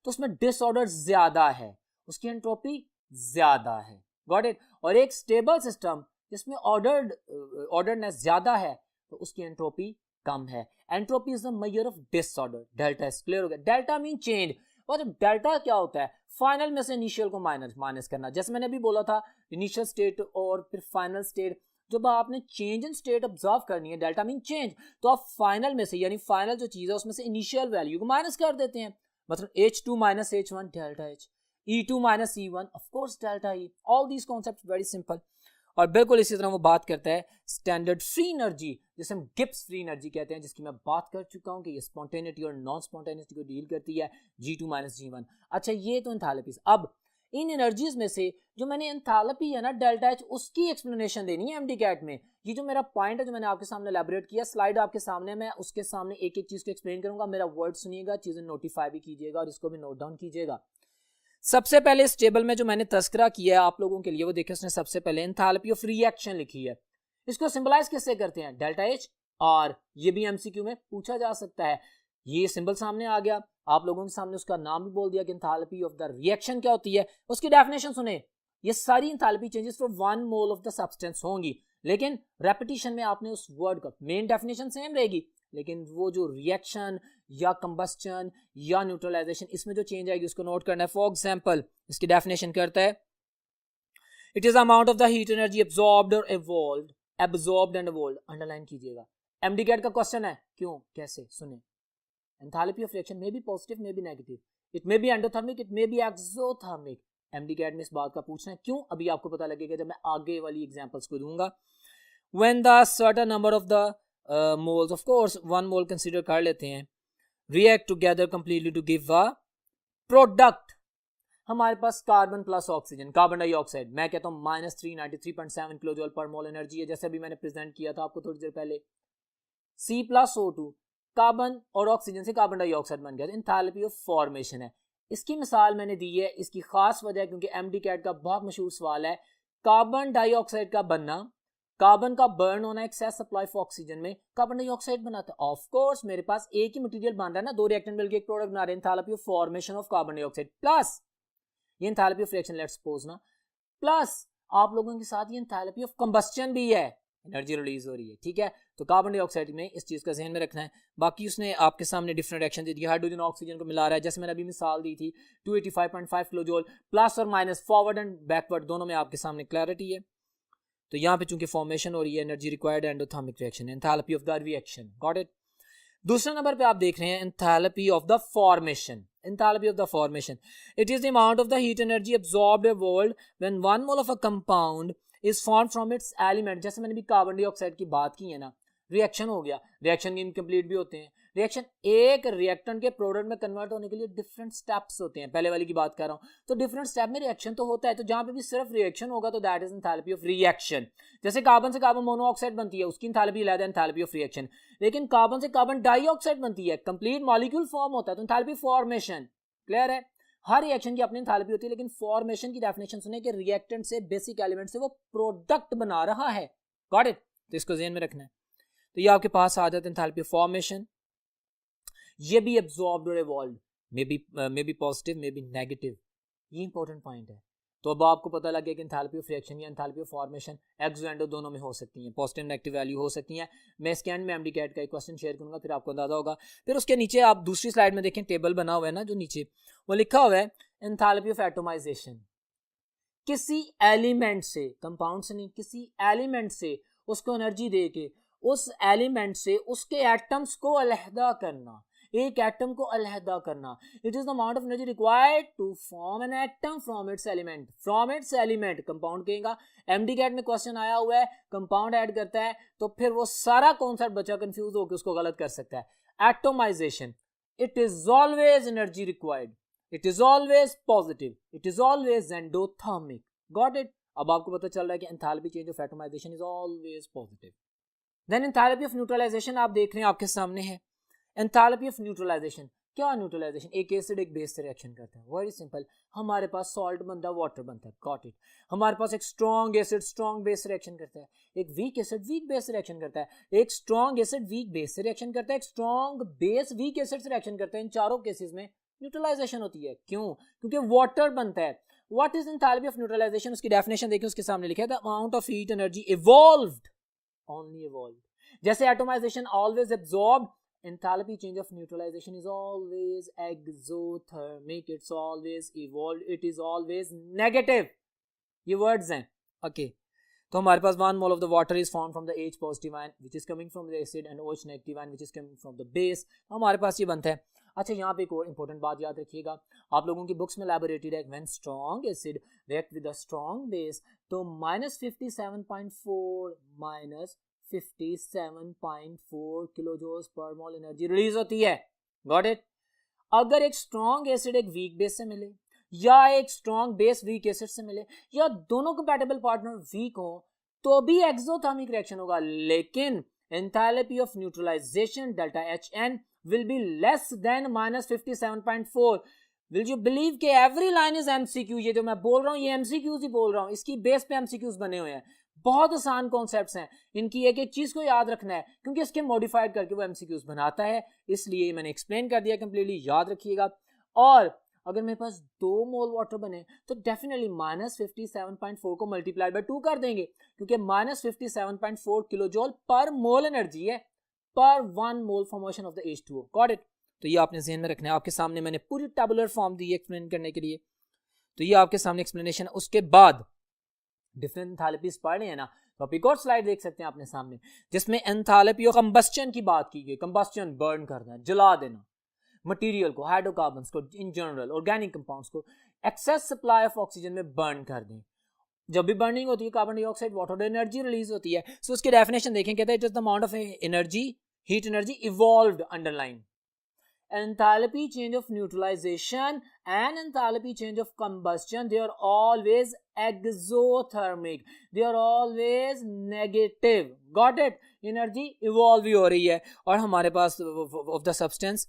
तो उसमें डिसऑर्डर ज्यादा है, उसकी एंट्रोपी ज्यादा है। Got it? और एक स्टेबल सिस्टम जिसमें ऑर्डरनेस ज्यादा है तो उसकी एंट्रोपी कम है। Entropy is the measure of disorder. Delta is clear हो गया? Delta mean change. और डेल्टा क्या होता है? फाइनल में से इनिशियल को माइनस करना। जैसे मैंने अभी बोला था, इनिशियल स्टेट और फिर फाइनल स्टेट, जब आपने चेंज इन स्टेट ऑब्जर्व करनी है, डेल्टा मीन चेंज, तो आप फाइनल में से, यानी फाइनल जो चीज है उसमें से इनिशियल वैल्यू को माइनस कर देते हैं। मतलब H2 minus H1 delta H, E2 minus E1 of course delta E। All these concept very simple. और बिल्कुल इसी तरह वो बात करता है स्टैंडर्ड फ्री एनर्जी, जिसे हम गिब्स फ्री एनर्जी कहते हैं, जिसकी मैं बात कर चुका हूं कि ये स्पॉन्टेनिटी और नॉन स्पॉन्टेनिटी को डील करती है, G2 माइनस G1। अच्छा, ये तो एंथैल्पीज। अब इन एनर्जीज में से जो मैंने एंथैल्पी है ना डेल्टा एच, उसकी एक्सप्लेनेशन देनी है एमडीकैट में। ये जो मेरा पॉइंट है जो मैंने आपके सामने एलैबोरेट किया, स्लाइड आपके सामने, मैं उसके सामने एक एक चीज को एक्सप्लेन करूंगा। मेरा वर्ड सुनिएगा, चीजें नोटिफाई भी कीजिएगा और इसको भी नोट डाउन कीजिएगा। सबसे पहले इस टेबल में जो मैंने तस्करा किया है आप लोगों के लिए, वो देखिए उसने सबसे पहले एंथैल्पी ऑफ रिएक्शन लिखी है। इसको सिंबलाइज किससे करते हैं? Delta H. और ये भी एमसीक्यू में पूछा जा सकता है। ये सिंबल सामने आ गया, आप लोगों के सामने उसका नाम भी बोल दिया कि एंथैल्पी ऑफ द रिएक्शन क्या होती है। उसकी डेफिनेशन सुने। ये सारी enthalpy changes for 1 mole of the substance होंगी, लेकिन रेपिटेशन में आपने उस वर्ड का मेन डेफिनेशन सेम रहेगी, लेकिन वो जो रिएक्शन या कंबस्टन या न्यूट्रलाइजेशन, इसमें जो चेंज आएगी उसको नोट करना है। फॉर एग्जांपल, इसकी डेफिनेशन करता है, it is amount of the heat energy absorbed और एवॉल्व्ड, एब्जॉर्ब्ड एंड एवॉल्व्ड, अंडरलाइन कीजिएगा। एमडीकैट का क्वेश्चन है, क्यों, कैसे, सुने। Enthalpy of reaction may be positive, may be negative, it may be endothermic, it may be exothermic. MDCAT में इस बात का पूछना है, क्यों, अभी आपको पता लगेगा जब मैं आगे वाली एग्जांपल्स को दूंगा। When the certain number of the moles, of course 1 mole consider कर लेते हैं, react together completely to give a product. हमारे पास carbon plus oxygen, carbon dioxide, मैं कहता हूं -393.7 किलोजूल पर मोल एनर्जी है, जैसे अभी मैंने प्रेजेंट किया था आपको थोड़ी देर पहले। C प्लस O2, कार्बन और ऑक्सीजन से कार्बन डाइऑक्साइड बन गया, एंथैल्पी ऑफ फॉर्मेशन है। इसकी मिसाल मैंने दी है, इसकी खास वजह क्योंकि एमडीकैट का बहुत मशहूर सवाल है, कार्बन डाइऑक्साइड का बनना, कार्बन का बर्न होना एक्सेस सप्लाई ऑफ ऑक्सीजन में कार्बन डाइऑक्साइड बनाता है। ऑफ कोर्स मेरे पास एक ही मटेरियल बन रहा है ना, दो रिएक्टेंट मिलकर एक प्रोडक्ट बना रहे हैं, enthalpy of formation of carbon dioxide plus ये enthalpy of reaction, let's suppose ना, प्लस आप लोगों के साथ ये एंथैल्पी ऑफ कंबस्टन भी है, एनर्जी रिलीज हो रही है। ठीक है, तो कार्बन डाइऑक्साइड में इस चीज का ध्यान में रखना है। बाकी उसने आपके सामने डिफरेंट रिएक्शन दे दी, हाइड्रोजन ऑक्सीजन को मिला रहा है, जैसे मैंने अभी मिसाल दी थी 285.5 किलोजूल, प्लस और माइनस, फॉरवर्ड एंड बैकवर्ड दोनों में आपके सामने क्लैरिटी है। तो यहाँ पे चूंकि फॉर्मेशन हो रही है, energy required, endothermic reaction, enthalpy of the reaction. Got it? दूसरे नंबर पे आप देख रहे हैं enthalpy of the formation. Enthalpy of the formation, it is the amount of the heat energy absorbed और evolved when 1 mole of a compound is formed from its element. जैसे मैंने भी कार्बन डाइऑक्साइड की बात की है ना, रिएक्शन हो गया, रिएक्शन इनकम्प्लीट भी होते हैं। रिएक्शन एक रिएक्टेंट के प्रोडक्ट में कन्वर्ट होने के लिए डिफरेंट स्टेप्स होते हैं, पहले वाली की बात कर रहा हूं, तो डिफरेंट स्टेप में रिएक्शन तो होता है, तो जहां पे भी सिर्फ रिएक्शन होगा तो that is enthalpy of reaction. जैसे कार्बन से कार्बन मोनोऑक्साइड बनती है, उसकी एंथैल्पी अलग है, एंथैल्पी ऑफ रिएक्शन। लेकिन कार्बन से कार्बन डाइऑक्साइड बनती है, कंप्लीट मॉलिक्यूल फॉर्म होता है, तो एंथैल्पी फॉर्मेशन। क्लियर है? हर रिएक्शन की अपनी एंथैल्पी होती है, लेकिन फॉर्मेशन की डेफिनेशन सुने कि रिएक्टेंट से, बेसिक एलिमेंट से वो प्रोडक्ट बना रहा है। Got it? तो इसको ध्यान में रखना है। तो ये आपके पास आ जाता है एंथैल्पी फॉर्मेशन। ये भी एब्जॉर्ब्ड और evolved, may be positive, may be negative, ये इंपॉर्टेंट पॉइंट है। तो अब आपको पता लग गया कि एंथैल्पी ऑफ रिएक्शन या enthalpy of formation exo endo दोनों में हो सकती हैं, पॉजिटिव नेगेटिव वैल्यू हो सकती हैं। मैं इसके एंड में एमडी कैट का एक क्वेश्चन शेयर करूंगा, फिर आपको अंदाजा होगा। फिर उसके नीचे आप दूसरी स्लाइड में देखें, टेबल बना हुआ है ना जो नीचे, वो लिखा हुआ है एंथैल्पी ऑफ एटोमाइजेशन। किसी एलिमेंट से, कंपाउंड से नहीं, किसी एलिमेंट से उसको एनर्जी दे के उस एलिमेंट से उसके एटम्स को अलहदा करना, एक एटम को अलहदा करना। It is the amount of energy required to form an atom from its element. From its element compound कहेगा। एमडी कैट में क्वेश्चन आया हुआ है, कंपाउंड ऐड करता है, तो फिर वो सारा कॉन्सेप्ट बच्चा कंफ्यूज होकर उसको गलत कर सकता है। Atomisation, it is always energy required, it is always positive, it is always endothermic. Got it? अब आपको पता चल रहा है कि enthalpy change of atomisation is always positive. Then enthalpy of neutralisation आप देख रहे हैं, आपके सामने है। एंथैल्पी ऑफ न्यूट्रलाइजेशन, क्या न्यूट्रलाइजेशन? एक एसिड एक बेस से रिएक्शन करता है, वेरी सिंपल। हमारे पास सॉल्ट बनता है, वाटर बनता है, गॉट इट। हमारे पास एक स्ट्रॉन्ग एसिड स्ट्रॉन्ग बेस से रिएक्शन करता है, एक वीक एसिड वीक बेस से रिएक्शन करता है, एक स्ट्रॉन्ग एसिड वीक बेस से रिएक्शन करता है, एक स्ट्रॉन्ग बेस वीक एसिड से रिएक्शन करता है। इन चारों केसेस में न्यूट्रलाइजेशन होती है। क्यों? क्योंकि वाटर बनता है। What is enthalpy of neutralization? उसकी डेफिनेशन देखिए, उसके सामने लिखा है the amount of heat energy evolved, only evolved. जैसे atomization always absorbed, enthalpy change of neutralization is always exothermic, it's always evolved, it is always negative. ये words हैं, okay। तो हमारे पास 1 mole of the water is formed from the H positive ion which is coming from the acid and OH negative ion which is coming from the base। हमारे पास ये बनता है। अच्छा, यहाँ पे एक और इंपॉर्टेंट बात याद रखिएगा, आप लोगों की बुक्स में elaborated है, when strong acid react with a strong base, तो -57.4 minus 57.4 किलोजूल्स पर मोल एनर्जी रिलीज होती है। Got it? अगर एक स्ट्रॉन्ग एसिड एक वीक बेस से मिले, या एक स्ट्रॉन्ग बेस वीक एसिड से मिले, या दोनों कंपैटिबल पार्टनर वीक हो, तो भी एक्सोथर्मिक रिएक्शन होगा। लेकिन enthalpy of neutralisation delta HN will be less than -57.4। Will you believe कि एवरी लाइन इज एमसीक्यू? ये जो मैं बोल रहा हूँ ये एमसीक्यूज ही बोल रहा हूँ, इसकी बेस पे एमसीक्यूज बने हुए हैं। बहुत आसान कॉन्सेप्ट्स हैं, इनकी एक एक चीज को याद रखना है, क्योंकि इसके मॉडिफाइड करके वो एमसीक्यूज बनाता है, इसलिए मैंने एक्सप्लेन कर दिया कंप्लीटली, याद रखिएगा। और अगर मेरे पास 2 मोल वाटर बने तो डेफिनेटली -57.4 को मल्टीप्लाइड बाय 2 कर देंगे, क्योंकि -57.4 किलोजूल पर मोल एनर्जी है per 1 mole formation of the H2O। Got it? तो ये आपने ज़हन में रखना है। आपके सामने मैंने पूरी टेबुलर फॉर्म दी है एक्सप्लेन करने के लिए, तो ये आपके सामने एक्सप्लेनेशन। उसके बाद डिफरेंट एंथैल्पीज पढ़ रहे हैं ना, तो आप एक और स्लाइड देख सकते हैं अपने सामने, जिसमें एंथैल्पी ऑफ कंबस्शन की बात की गई। कंबस्शन, बर्न करना, जला देना मटेरियल को, हाइड्रोकार्बन्स को, इन जनरल ऑर्गेनिक कंपाउंड्स को एक्सेस सप्लाई ऑफ ऑक्सीजन में बर्न कर दें। जब भी बर्निंग होती है carbon dioxide water energy release होती है। सो उसकी डेफिनेशन देखें, कहते हैं it is the amount of energy, heat energy evolved, underline. Enthalpy change of neutralization and enthalpy change of combustion, they are always exothermic, they are always negative। Got it? Energy evolve ही हो रही है, और हमारे पास of the substance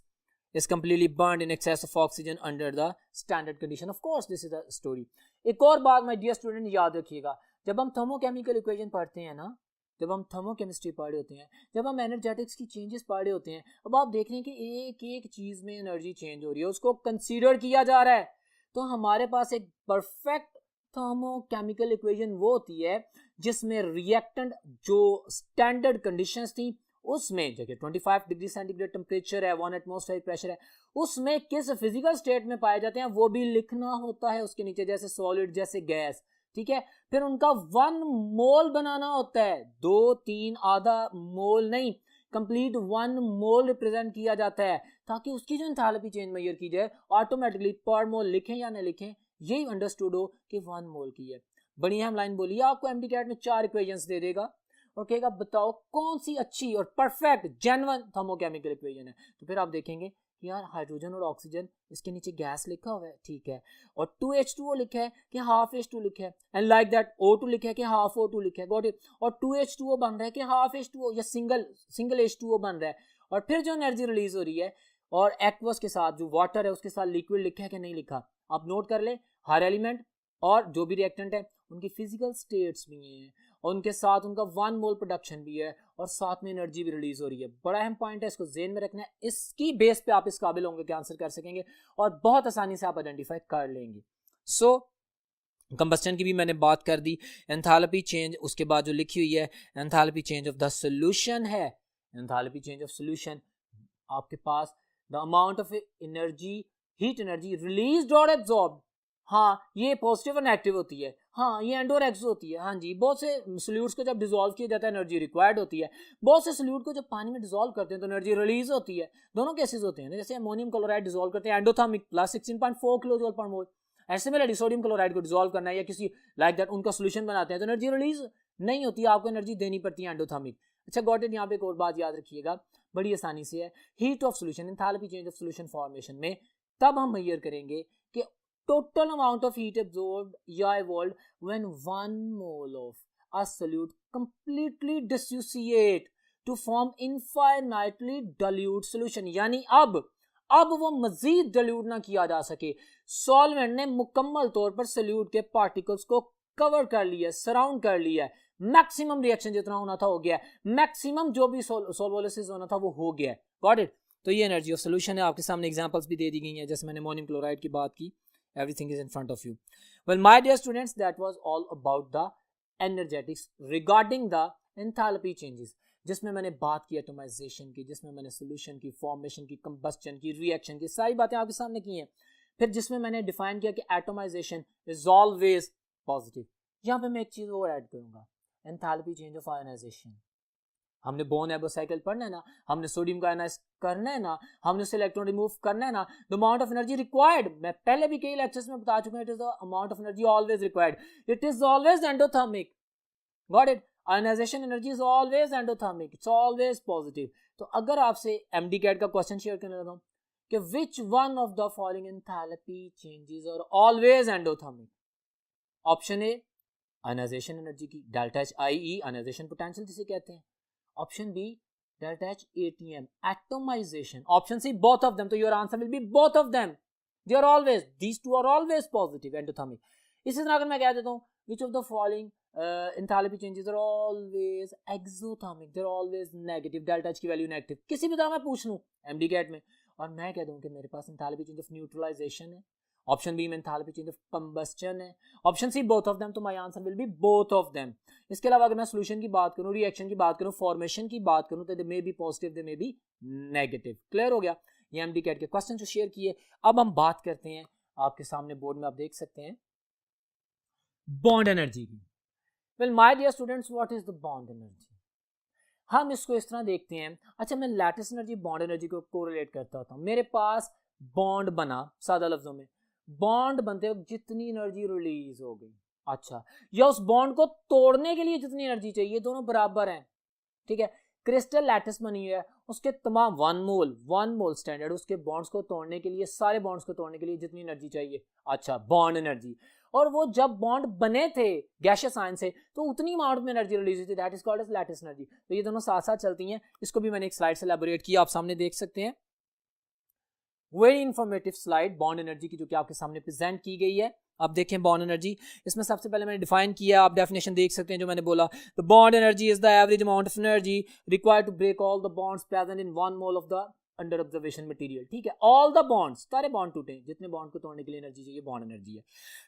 is completely burned in excess of oxygen under the standard condition। Of course this is the story। एक और बात my dear student याद रखिएगा, जब हम थर्मोकेमिकल इक्वेशन पढ़ते हैं ना, जब हम थर्मोकेमिस्ट्री पढ़ रहे होते हैं, जब हम एनर्जेटिक्स की चेंजेस पढ़ रहे होते हैं, अब आप देख रहे हैं कि एक एक चीज में एनर्जी चेंज हो रही है, उसको कंसीडर किया जा रहा है। तो हमारे पास एक परफेक्ट थर्मोकेमिकल इक्वेशन वो होती है जिसमें रिएक्टेंट जो स्टैंडर्ड कंडीशंस थी, उसमें जगह 25 डिग्री सेंटीग्रेड टेम्परेचर है, 1 एटमॉस्फेरिक प्रेशर है, उसमें किस फिजिकल स्टेट में पाए जाते हैं वो भी लिखना होता है उसके नीचे, जैसे सॉलिड, जैसे गैस। ठीक है? फिर उनका 1 मोल बनाना होता है, 2, 3, आधा मोल नहीं, कंप्लीट 1 मोल रिप्रेजेंट किया जाता है, ताकि उसकी जो एंथैल्पी चेंज मेजर की जाए ऑटोमेटिकली पर मोल लिखें या न लिखें, यही अंडरस्टूड हो कि 1 मोल की है। बड़ी अहम लाइन बोली, आपको एमडी कैट में 4 इक्वेशंस दे देगा, और कहेगा बताओ कौन सी अच्छी और परफेक्ट जेन्युइन थर्मोकेमिकल इक्वेशन है। तो फिर आप देखेंगे कि यार हाइड्रोजन और ऑक्सीजन, इसके नीचे गैस लिखा हुआ है, ठीक है, और 2H2O लिखा है कि हाफ H2 लिखा है, एंड लाइक दैट O2 लिखा है कि हाफ O2 लिखा है, गॉट इट, और 2H2O बन रहा है कि हाफ H2O या सिंगल H2O बन रहा है, और फिर जो एनर्जी रिलीज हो रही है, और एक्वस के साथ जो वाटर है उसके साथ लिक्विड लिखा है कि नहीं लिखा, आप नोट कर ले। हर एलिमेंट और जो भी रिएक्टेंट है उनकी फिजिकल स्टेट्स भी हैं, और उनके साथ उनका 1 मोल प्रोडक्शन भी है, और साथ में एनर्जी भी रिलीज हो रही है। बड़ा अहम पॉइंट है, इसको जेन में रखना है, इसकी बेस पे आप इस काबिल होंगे कि आंसर कर सकेंगे और बहुत आसानी से आप आइडेंटिफाई कर लेंगे। सो कंबस्टन की भी मैंने बात कर दी। एंथैल्पी चेंज, उसके बाद जो लिखी हुई है enthalpy change of the solution है। एंथैल्पी चेंज ऑफ सॉल्यूशन आपके पास the amount of energy, heat energy released और एब्जॉर्ब्ड। हाँ, ये पॉजिटिव और नेगेटिव होती है, हाँ ये एंड और एक्स होती है। हाँ जी, बहुत से सोल्यूट्स को जब डिसॉल्व किया जाता है एनर्जी रिक्वायर्ड होती है, बहुत से सोल्यूट को जब पानी में डिसॉल्व करते हैं तो एनर्जी रिलीज होती है। दोनों केसेस होते हैं, जैसे अमोनियम क्लोराइड डिसॉल्व करते हैं एंडोथर्मिक प्लस 16.4 किलोजूल पर मोल, ऐसे में सोडियम क्लोराइड को डिसॉल्व करना है या किसी लाइक दैट उनका सोल्यूशन बनाते हैं तो एनर्जी रिलीज नहीं होती है, आपको एनर्जी देनी पड़ती है एंडोथर्मिक। अच्छा गॉट इट, यहाँ पे एक और बात याद रखिएगा, बड़ी आसानी से है, heat of solution, enthalpy change of solution formation में तब हम मेजर करेंगे कि total amount of heat absorbed या evolved when 1 mole of a solute completely dissociate to form infinitely dilute solution। यानी अब वो मजीद dilute ना किया जा सके, सॉल्वेंट ने मुकम्मल तौर पर सोल्यूट के पार्टिकल्स को कवर कर लिया, सराउंड कर लिया, मैक्सिमम रिएक्शन जितना होना था हो गया, मैक्सिमम जो भी सोल्वोलिसिस होना था वो हो गया। Got it. तो ये एनर्जी ऑफ सोल्यूशन है। आपके सामने एग्जांपल्स भी दे दी गई हैं, जैसे मैंने अमोनियम क्लोराइड की बात की। Everything is in front of you. Well, my dear students, that was all about the energetics regarding the enthalpy changes, जिसमें मैंने बात की एटोमाइजेशन की, जिसमें मैंने सोल्यूशन की, फॉर्मेशन की, कंबस्टन की, रिएक्शन की, सारी बातें आपके सामने की हैं। फिर जिसमें मैंने डिफाइन किया कि एटोमाइजेशन इज ऑलवेज पॉजिटिव। यहाँ पे मैं एक चीज और ऐड करूंगा, एंथैल्पी चेंज ऑफ आयोनाइजेशन। हमने बोन एबो साइकिल पढ़ना है ना, हमने सोडियम का आयनाइज करना है ना, हमने उससे इलेक्ट्रॉन रिमूव करना है ना, the amount of energy required, मैं पहले भी कई लेक्चर्स में बता चुका हूं, it is the amount of energy always required, it is always endothermic. Got it. Ionisation energy is always endothermic, it's always positive. तो अगर आपसे एमडी कैट का क्वेश्चन शेयर करने लगा कि which one of the following enthalpy changes are always endothermic, option A ionisation energy की delta H I E, ionization potential जिसे कहते हैं, option B delta H ATM atomization, option C both of them. तो your answer will be both of them, they are always, these two are always positive endothermic. इसी तरह अगर मैं कह देता हूं which of the following enthalpy changes are always exothermic, they are always negative, delta H की वैल्यू नेगेटिव, किसी भी तरह मैं पूछ लूं एमडी कैट में, और मैं कह दूं कि मेरे पास एंथैल्पी चेंज ऑफ न्यूट्रलाइजेशन है, ऑप्शन बी में एंथैल्पी चेंज ऑफ कंबस्टन है, option C both of them, तो my answer will be both of them. इसके अलावा अगर मैं सॉल्यूशन की बात करूं, रिएक्शन की बात करूं, फॉर्मेशन की बात करूं, तो they may be positive, they may be negative. Clear हो गया। ये एमडी कैट के क्वेश्चन जो शेयर किए। अब हम बात करते हैं, आपके सामने बोर्ड में आप देख सकते हैं, बॉन्ड एनर्जी की। Well my dear students, what is the bond energy? हम इसको इस तरह देखते हैं, अच्छा मैं लैटिस एनर्जी बॉन्ड एनर्जी को कोरिलेट करता होता हूं। मेरे पास बॉन्ड बना, सादा लफ्जों में बॉन्ड बनते वक्त जितनी एनर्जी रिलीज हो गई, अच्छा, या उस बॉन्ड को तोड़ने के लिए जितनी एनर्जी चाहिए, दोनों बराबर हैं, ठीक है। क्रिस्टल लैटिस बनी हुई है, उसके तमाम 1 मोल स्टैंडर्ड, उसके बॉन्ड्स को तोड़ने के लिए, सारे बॉन्ड्स को तोड़ने के लिए जितनी एनर्जी चाहिए, अच्छा, बॉन्ड एनर्जी। और वो जब बॉन्ड बने थे गैसियस आयन से तो उतनी अमाउंट में एनर्जी रिलीज हुई थी, that is called as lattice energy. तो ये दोनों साथ साथ चलती हैं। इसको भी मैंने एक स्लाइड से एलैबोरेट किया, आप सामने देख सकते हैं, very informative slide bond energy की, जो कि आपके सामने प्रेजेंट की गई है। अब देखें बॉन्ड एनर्जी, इसमें सबसे पहले मैंने डिफाइन किया, आप डेफिनेशन देख सकते हैं जो मैंने बोला, the bond energy is the average amount of energy required to break all the bonds present in 1 mole of the under observation material, ठीक है। ऑल द बॉन्ड्स, सारे बॉन्ड टूटे, जितने बॉन्ड को तोड़ने के लिए एनर्जी चाहिए, बॉन्ड एनर्जी है।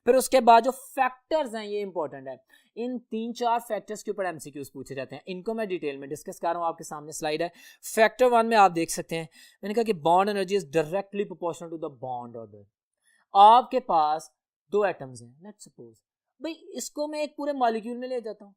फिर उसके बाद जो फैक्टर्स हैं, ये इंपॉर्टेंट है, इन 3-4 फैक्टर्स के ऊपर एमसीक्यूज पूछे जाते हैं, इनको मैं डिटेल में डिस्कस कर रहा हूं, आपके सामने स्लाइड है। फैक्टर 1 में आप देख सकते हैं, मैंने कहा कि bond energy is directly proportional to the bond order. आपके पास 2 एटम्स हैं, लेट्स सपोज, भाई इसको मैं एक पूरे मॉलिक्यूल में ले जाता हूं,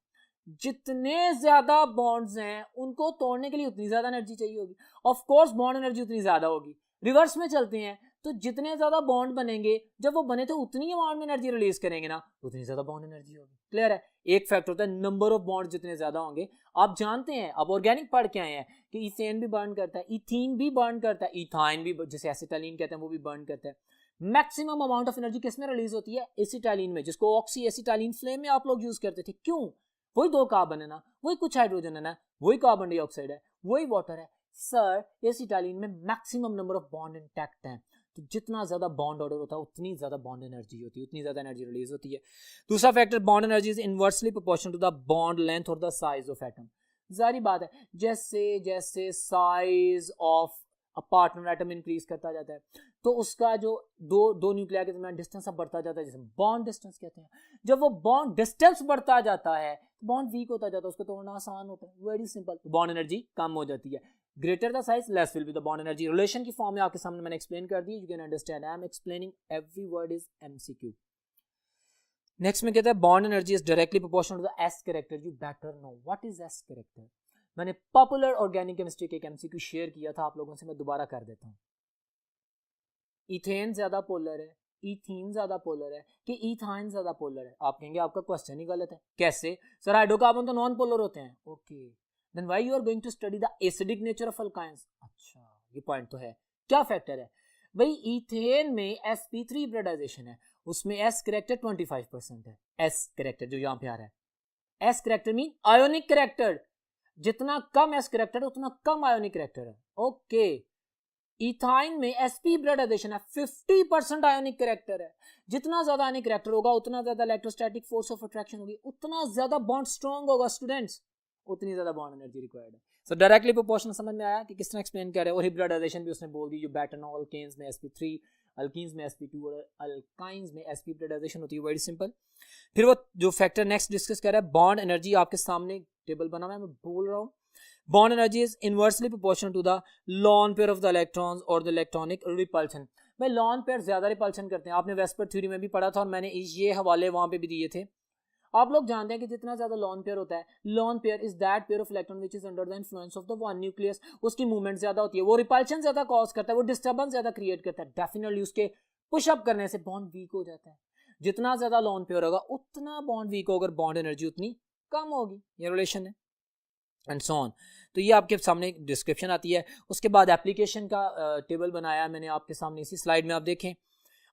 जितने ज्यादा बॉन्ड्स हैं उनको तोड़ने के लिए उतनी ज्यादा एनर्जी चाहिए होगी, ऑफ कोर्स बॉन्ड एनर्जी उतनी ज्यादा होगी। रिवर्स में चलते हैं तो जितने ज्यादा बॉन्ड बनेंगे, जब वो बने तो उतनी अमाउंट में एनर्जी रिलीज करेंगे ना, उतनी ज्यादा बॉन्ड एनर्जी होगी। क्लियर है? एक फैक्टर होता है नंबर ऑफ बॉन्ड जितने ज्यादा होंगे। आप जानते हैं, अब ऑर्गेनिक पढ़ के आए हैं कि इथेन भी बर्न करता है, इथीन भी बर्न करता है, इथाइन भी, जैसे एसिटाइलिन कहते हैं, वो भी बर्न करता है। मैक्सिमम अमाउंट ऑफ एनर्जी किस में रिलीज होती है? एसिटाइलिन में, जिसको ऑक्सी एसिटाइलिन फ्लेम में आप लोग यूज करते थे। क्यों? वही 2 कार्बन है ना, वही कुछ हाइड्रोजन है ना, वही कार्बन डाइऑक्साइड है, वही वाटर है। सर, एसिटाइलिन में maximum number of bond intact हैं, तो जितना ज्यादा बॉन्ड ऑर्डर होता है उतनी ज्यादा बॉन्ड एनर्जी होती है, उतनी ज्यादा एनर्जी रिलीज होती है। दूसरा factor, bond energy is inversely proportional to the bond length और द साइज ऑफ एटम। जारी बात है, जैसे जैसे size of a partner atom increase करता जाता है, तो उसका जो दो न्यूक्लियर के दरमियान डिस्टेंस अब बढ़ता जाता है, जिसे बॉन्ड डिस्टेंस कहते हैं। जब वो बॉन्ड डिस्टेंस बढ़ता जाता है, बॉन्ड वीक होता जाता है, उसको तोड़ना आसान होता है, वेरी सिंपल, बॉन्ड एनर्जी कम हो जाती है। Greater the size, less will be the bond energy. Relation की फॉर्म में आपके सामने मैंने एक्सप्लेन कर दी, you can understand, I am explaining, every word is MCQ. Next में कहता है bond energy is directly proportional to the S character. You better know what is S character. मैंने पॉपुलर ऑर्गेनिक केमिस्ट्री के एक एमसीक्यू शेयर किया था आप लोगों से, मैं दोबारा कर देता हूं। इथेन ज्यादा पोलर है, इथीन ज्यादा पोलर है कि इथाइन ज्यादा पोलर है? आप कहेंगे आपका क्वेश्चन ही गलत है। कैसे सर? हाइड्रोकार्बन तो नॉन पोलर होते हैं। Okay, then why you are going to study the acidic nature of alkynes? अच्छा, ये पॉइंट तो है। क्या फैक्टर है भाई? इथेन में sp3 हाइब्रिडाइजेशन है, उसमें s कैरेक्टर 25% है। s कैरेक्टर जो यहां पे आ रहा है, s character mean ionic character. जितना कम s कैरेक्टर उतना कम आयोनिक कैरेक्टर है। ओके, इथाइन में sp हाइब्रिडाइजेशन है, 50% आयोनिक कैरेक्टर है। जितना ज्यादा आयोनिक कैरेक्टर होगा उतना ज्यादा इलेक्ट्रोस्टैटिक फोर्स ऑफ अट्रैक्शन होगी, उतना ज्यादा बॉन्ड स्ट्रॉन्ग होगा स्टूडेंट्स, उतनी ज्यादा बॉन्ड एनर्जी रिक्वायर्ड है। सो डायरेक्टली प्रोपोर्शनल समझ में आया कि किस तरह एक्सप्लेन कर रहे हैं। और हाइब्रिडाइजेशन भी उसने बोल दी, जो बेटानॉल अल्केन्स में sp3, अल्कीन्स में sp2 और अल्काइंस में sp हाइब्रिडाइजेशन होती है। Very simple. फिर वो जो फैक्टर नेक्स्ट डिस्कस कर रहा है, बॉन्ड एनर्जी, आपके सामने टेबल बना हुआ है, मैं बोल रहा हूँ। Bond energy is inversely proportional to the lone pair of the electrons or the electronic repulsion। भाई लॉन पेयर ज्यादा रिपल्शन करते हैं, आपने वेस्पर थ्योरी में भी पढ़ा था और मैंने ये हवाले वहां पे भी दिए थे। आप लोग जानते हैं कि जितना ज्यादा लॉन पेयर होता है, lone pair is that pair of electron which is under the influence of the one nucleus. उसकी मूवमेंट ज्यादा होती है, वो रिपल्शन ज्यादा कॉज करता है, वो डिस्टर्बेंस ज्यादा क्रिएट करता है। डेफिनेटली उसके पुशअप करने से बॉन्ड वीक हो जाता है। जितना ज्यादा लॉन पेयर होगा उतना बॉन्ड वीक होगा, बॉन्ड एनर्जी उतनी कम होगी। ये रिलेशन है एंड सो ऑन। तो ये आपके सामने डिस्क्रिप्शन आती है। उसके बाद एप्लीकेशन का टेबल बनाया मैंने आपके सामने, इसी स्लाइड में आप देखें।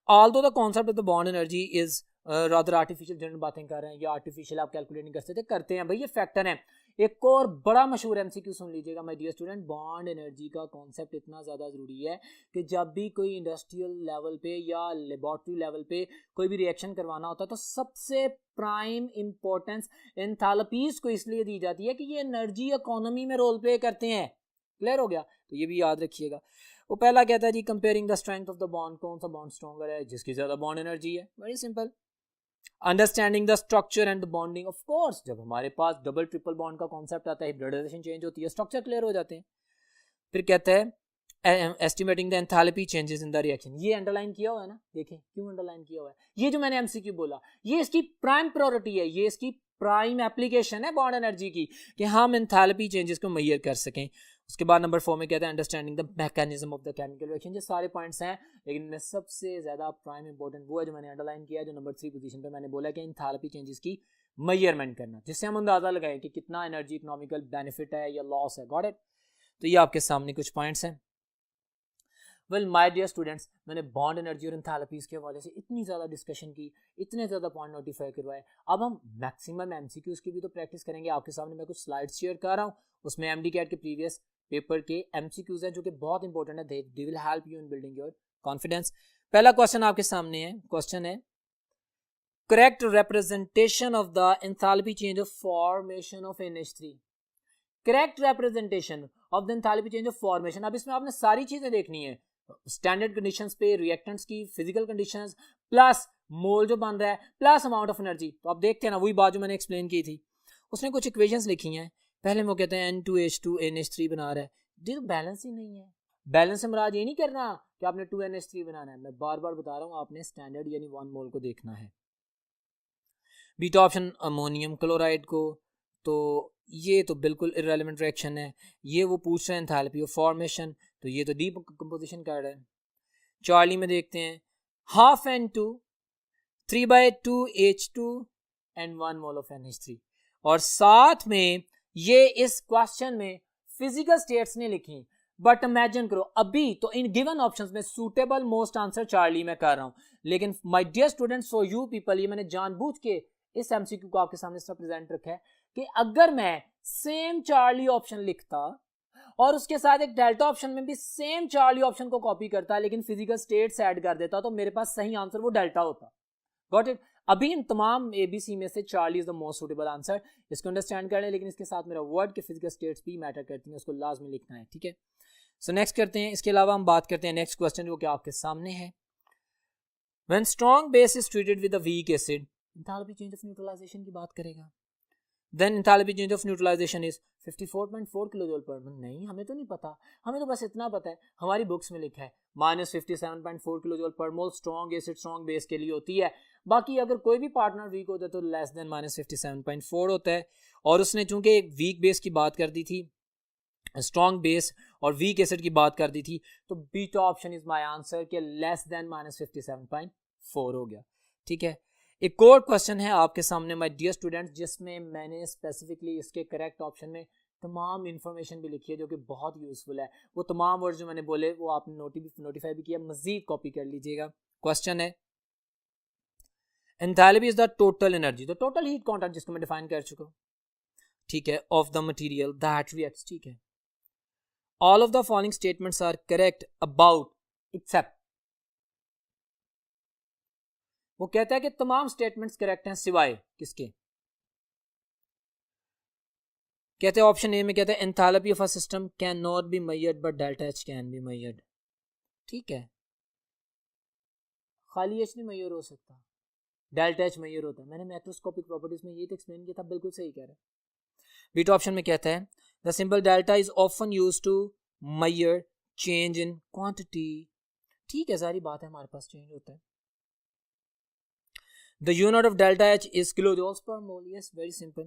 Although the concept of the bond energy is rather artificial, general बातें कर रहे हैं, या आर्टिफिशियल आप कैलकुलेट नहीं कर सकते, करते हैं भाई, ये फैक्टर है। एक और बड़ा मशहूर एमसीक्यू सुन लीजिएगा my dear student. Bond energy का कॉन्सेप्ट इतना ज़्यादा ज़रूरी है कि जब भी कोई इंडस्ट्रियल लेवल पे या लेबोरेटरी लेवल पे कोई भी रिएक्शन करवाना होता है, तो सबसे प्राइम इंपॉर्टेंस एंथैल्पीज को इसलिए दी जाती है कि ये एनर्जी इकोनॉमी में रोल प्ले करते हैं। क्लियर हो गया? तो ये भी याद रखिएगा। वो पहला कहता है जी comparing the strength of the bond, कौन सा बॉन्ड स्ट्रॉन्गर है, जिसकी ज्यादा बॉन्ड एनर्जी है। Very simple. Understanding the structure and the bonding, of course जब हमारे पास डबल ट्रिपल बॉन्ड का कॉन्सेप्ट आता है, हाइब्रिडाइजेशन चेंज होती है, स्ट्रक्चर क्लियर हो जाते हैं। फिर कहता है estimating the enthalpy changes in the reaction. ये अंडरलाइन किया हुआ है ना, देखें क्यों अंडरलाइन किया हुआ है। ये जो मैंने एमसीक्यू बोला, ये इसकी प्राइम प्रायोरिटी है, ये इसकी प्राइम एप्लीकेशन है बॉन्ड एनर्जी की, कि हम एंथैल्पी चेंजेस को मेजर कर सकें। उसके बाद नंबर 4 में कहता है understanding the mechanism of the chemical reaction. ये सारे पॉइंट्स हैं, लेकिन में सबसे ज्यादा प्राइम इंपॉर्टेंट वो है जो मैंने अंडरलाइन किया है, जो नंबर 3 पोजीशन पे मैंने बोला कि एंथैल्पी चेंजेस की मेजरमेंट करना, जिससे हम अंदाजा लगाएं कि कितना एनर्जी इकोनॉमिकल बेनिफिट है या लॉस है। Got it? तो ये आपके सामने कुछ पॉइंट्स हैं। वेल माय डियर स्टूडेंट्स, मैंने बॉन्ड एनर्जी और एंथैल्पीज के हवाले से इतनी ज़्यादा डिस्कशन की, इतने ज़्यादा पॉइंट नोटिफाई करवाए। अब हम मैक्सिमम एमसीक्यूज की भी तो प्रैक्टिस करेंगे। आपके सामने मैं कुछ स्लाइड्स शेयर कर रहा हूँ, उसमें एमडीकैट के प्रीवियस पेपर के एमसीक्यूज हैं जो कि बहुत इंपॉर्टेंट है। They will help you in building your confidence. पहला क्वेश्चन आपके सामने है। क्वेश्चन है correct representation of the enthalpy change of formation of NH3। Correct representation of the enthalpy change of formation. अब इसमें आपने सारी चीजें देखनी है, स्टैंडर्ड कंडीशंस पे, रिएक्टेंट्स की फिजिकल कंडीशंस, प्लस मोल जो बन रहा है, प्लस अमाउंट ऑफ एनर्जी। तो आप देखते हैं ना, वही बात जो मैंने एक्सप्लेन की थी। उसने कुछ इक्वेशंस लिखी हैं। पहले वो कहते हैं N2H2 NH3 बना रहा है, ये तो बैलेंस ही नहीं है। बैलेंस से मुराद ये नहीं करना कि आपने 2NH3 बनाना है, मैं बार बार बता रहा हूँ, आपने स्टैंडर्ड यानी 1 मोल को देखना है। बीटा ऑप्शन अमोनियम क्लोराइड को, तो ये तो बिल्कुल इररेलेवेंट रिएक्शन है। ये वो पूछ रहे हैं एंथैल्पी ऑफ फॉर्मेशन, तो ये तो डीकंपोजिशन कर रहा है। चार्ली में देखते हैं half N2, 3/2 H2 and 1 mole of NH3। और साथ में ये इस क्वेश्चन में फिजिकल स्टेट्स ने लिखी, बट इमेजिन करो अभी तो इन गिवन ऑप्शंस में सूटेबल मोस्ट आंसर चार्ली में कर रहा हूं, लेकिन my dear students for you people, ये मैंने जानबूझ के इस एमसीक्यू को आपके सामने प्रेजेंट रखा है कि अगर मैं सेम चार्ली ऑप्शन लिखता और उसके साथ एक डेल्टा ऑप्शन में भी सेम चार्ली ऑप्शन को कॉपी करता लेकिन फिजिकल स्टेट्स ऐड कर देता तो मेरे पास सही आंसर वो डेल्टा होता। Got it? अभी इन तमाम एबीसी में से Charlie is the most suitable answer, इसको अंडरस्टैंड कर लें, लेकिन इसके साथ मेरा वर्ड के फिजिकल स्टेट्स भी मैटर करती हैं, उसको लाजमी लिखना है, ठीक है। सो नेक्स्ट करते हैं, इसके अलावा हम बात करते हैं नेक्स्ट क्वेश्चन जो कि आपके सामने है। When strong base is treated with a weak acid, enthalpy change of neutralisation की बात करेगा। Then enthalpy change of neutralisation is 54.4 kilojoule per mole. नहीं, हमें तो नहीं पता, हमें तो बस इतना पता है, हमारी बुक्स में लिखा है -57.4 किलोजूल पर मोल स्ट्रॉन्ग एसिड स्ट्रॉन्ग बेस के लिए होती है। बाकी अगर कोई भी पार्टनर वीक होता है तो लेस देन -57.4 होता है। और उसने चूंकि एक वीक बेस की बात कर दी थी, स्ट्रॉन्ग बेस और वीक एसिड की बात कर दी थी, तो beta option is my answer के लेस देन -57.4 हो गया, ठीक है। एक और क्वेश्चन है आपके सामने माय डियर स्टूडेंट्स, जिसमें मैंने स्पेसिफिकली इसके करेक्ट ऑप्शन में तमाम इंफॉर्मेशन भी लिखी है जो कि बहुत यूजफुल है। वो तमाम वर्ड जो मैंने बोले वो आपने नोटिफाई भी किया, मजीद कॉपी कर लीजिएगा। क्वेश्चन है enthalpy is the total energy, the total heat content, जिसको मैं डिफाइन कर चुका हूं, ठीक है, of the material that reacts, ठीक है। All of the following statements are correct about except, वो कहता है कि तमाम स्टेटमेंट्स करेक्ट हैं सिवाय किसके। कहते हैं ऑप्शन ए में कहते हैं enthalpy of a system can not be measured but delta H can be measured, ठीक है। खाली एच नहीं मेजर हो सकता, डेल्टा एच मेजर होता है। मैंने मैक्रोस्कोपिक प्रॉपर्टीज में ये तो एक्सप्लेन किया था, बिल्कुल सही कह रहा है। बीटा ऑप्शन में कहता है the symbol delta is often used to measure change in quantity, ठीक है, सारी बात है, हमारे पास चेंज होता है। The unit of delta H is kilojoules per mole. Yes, very simple.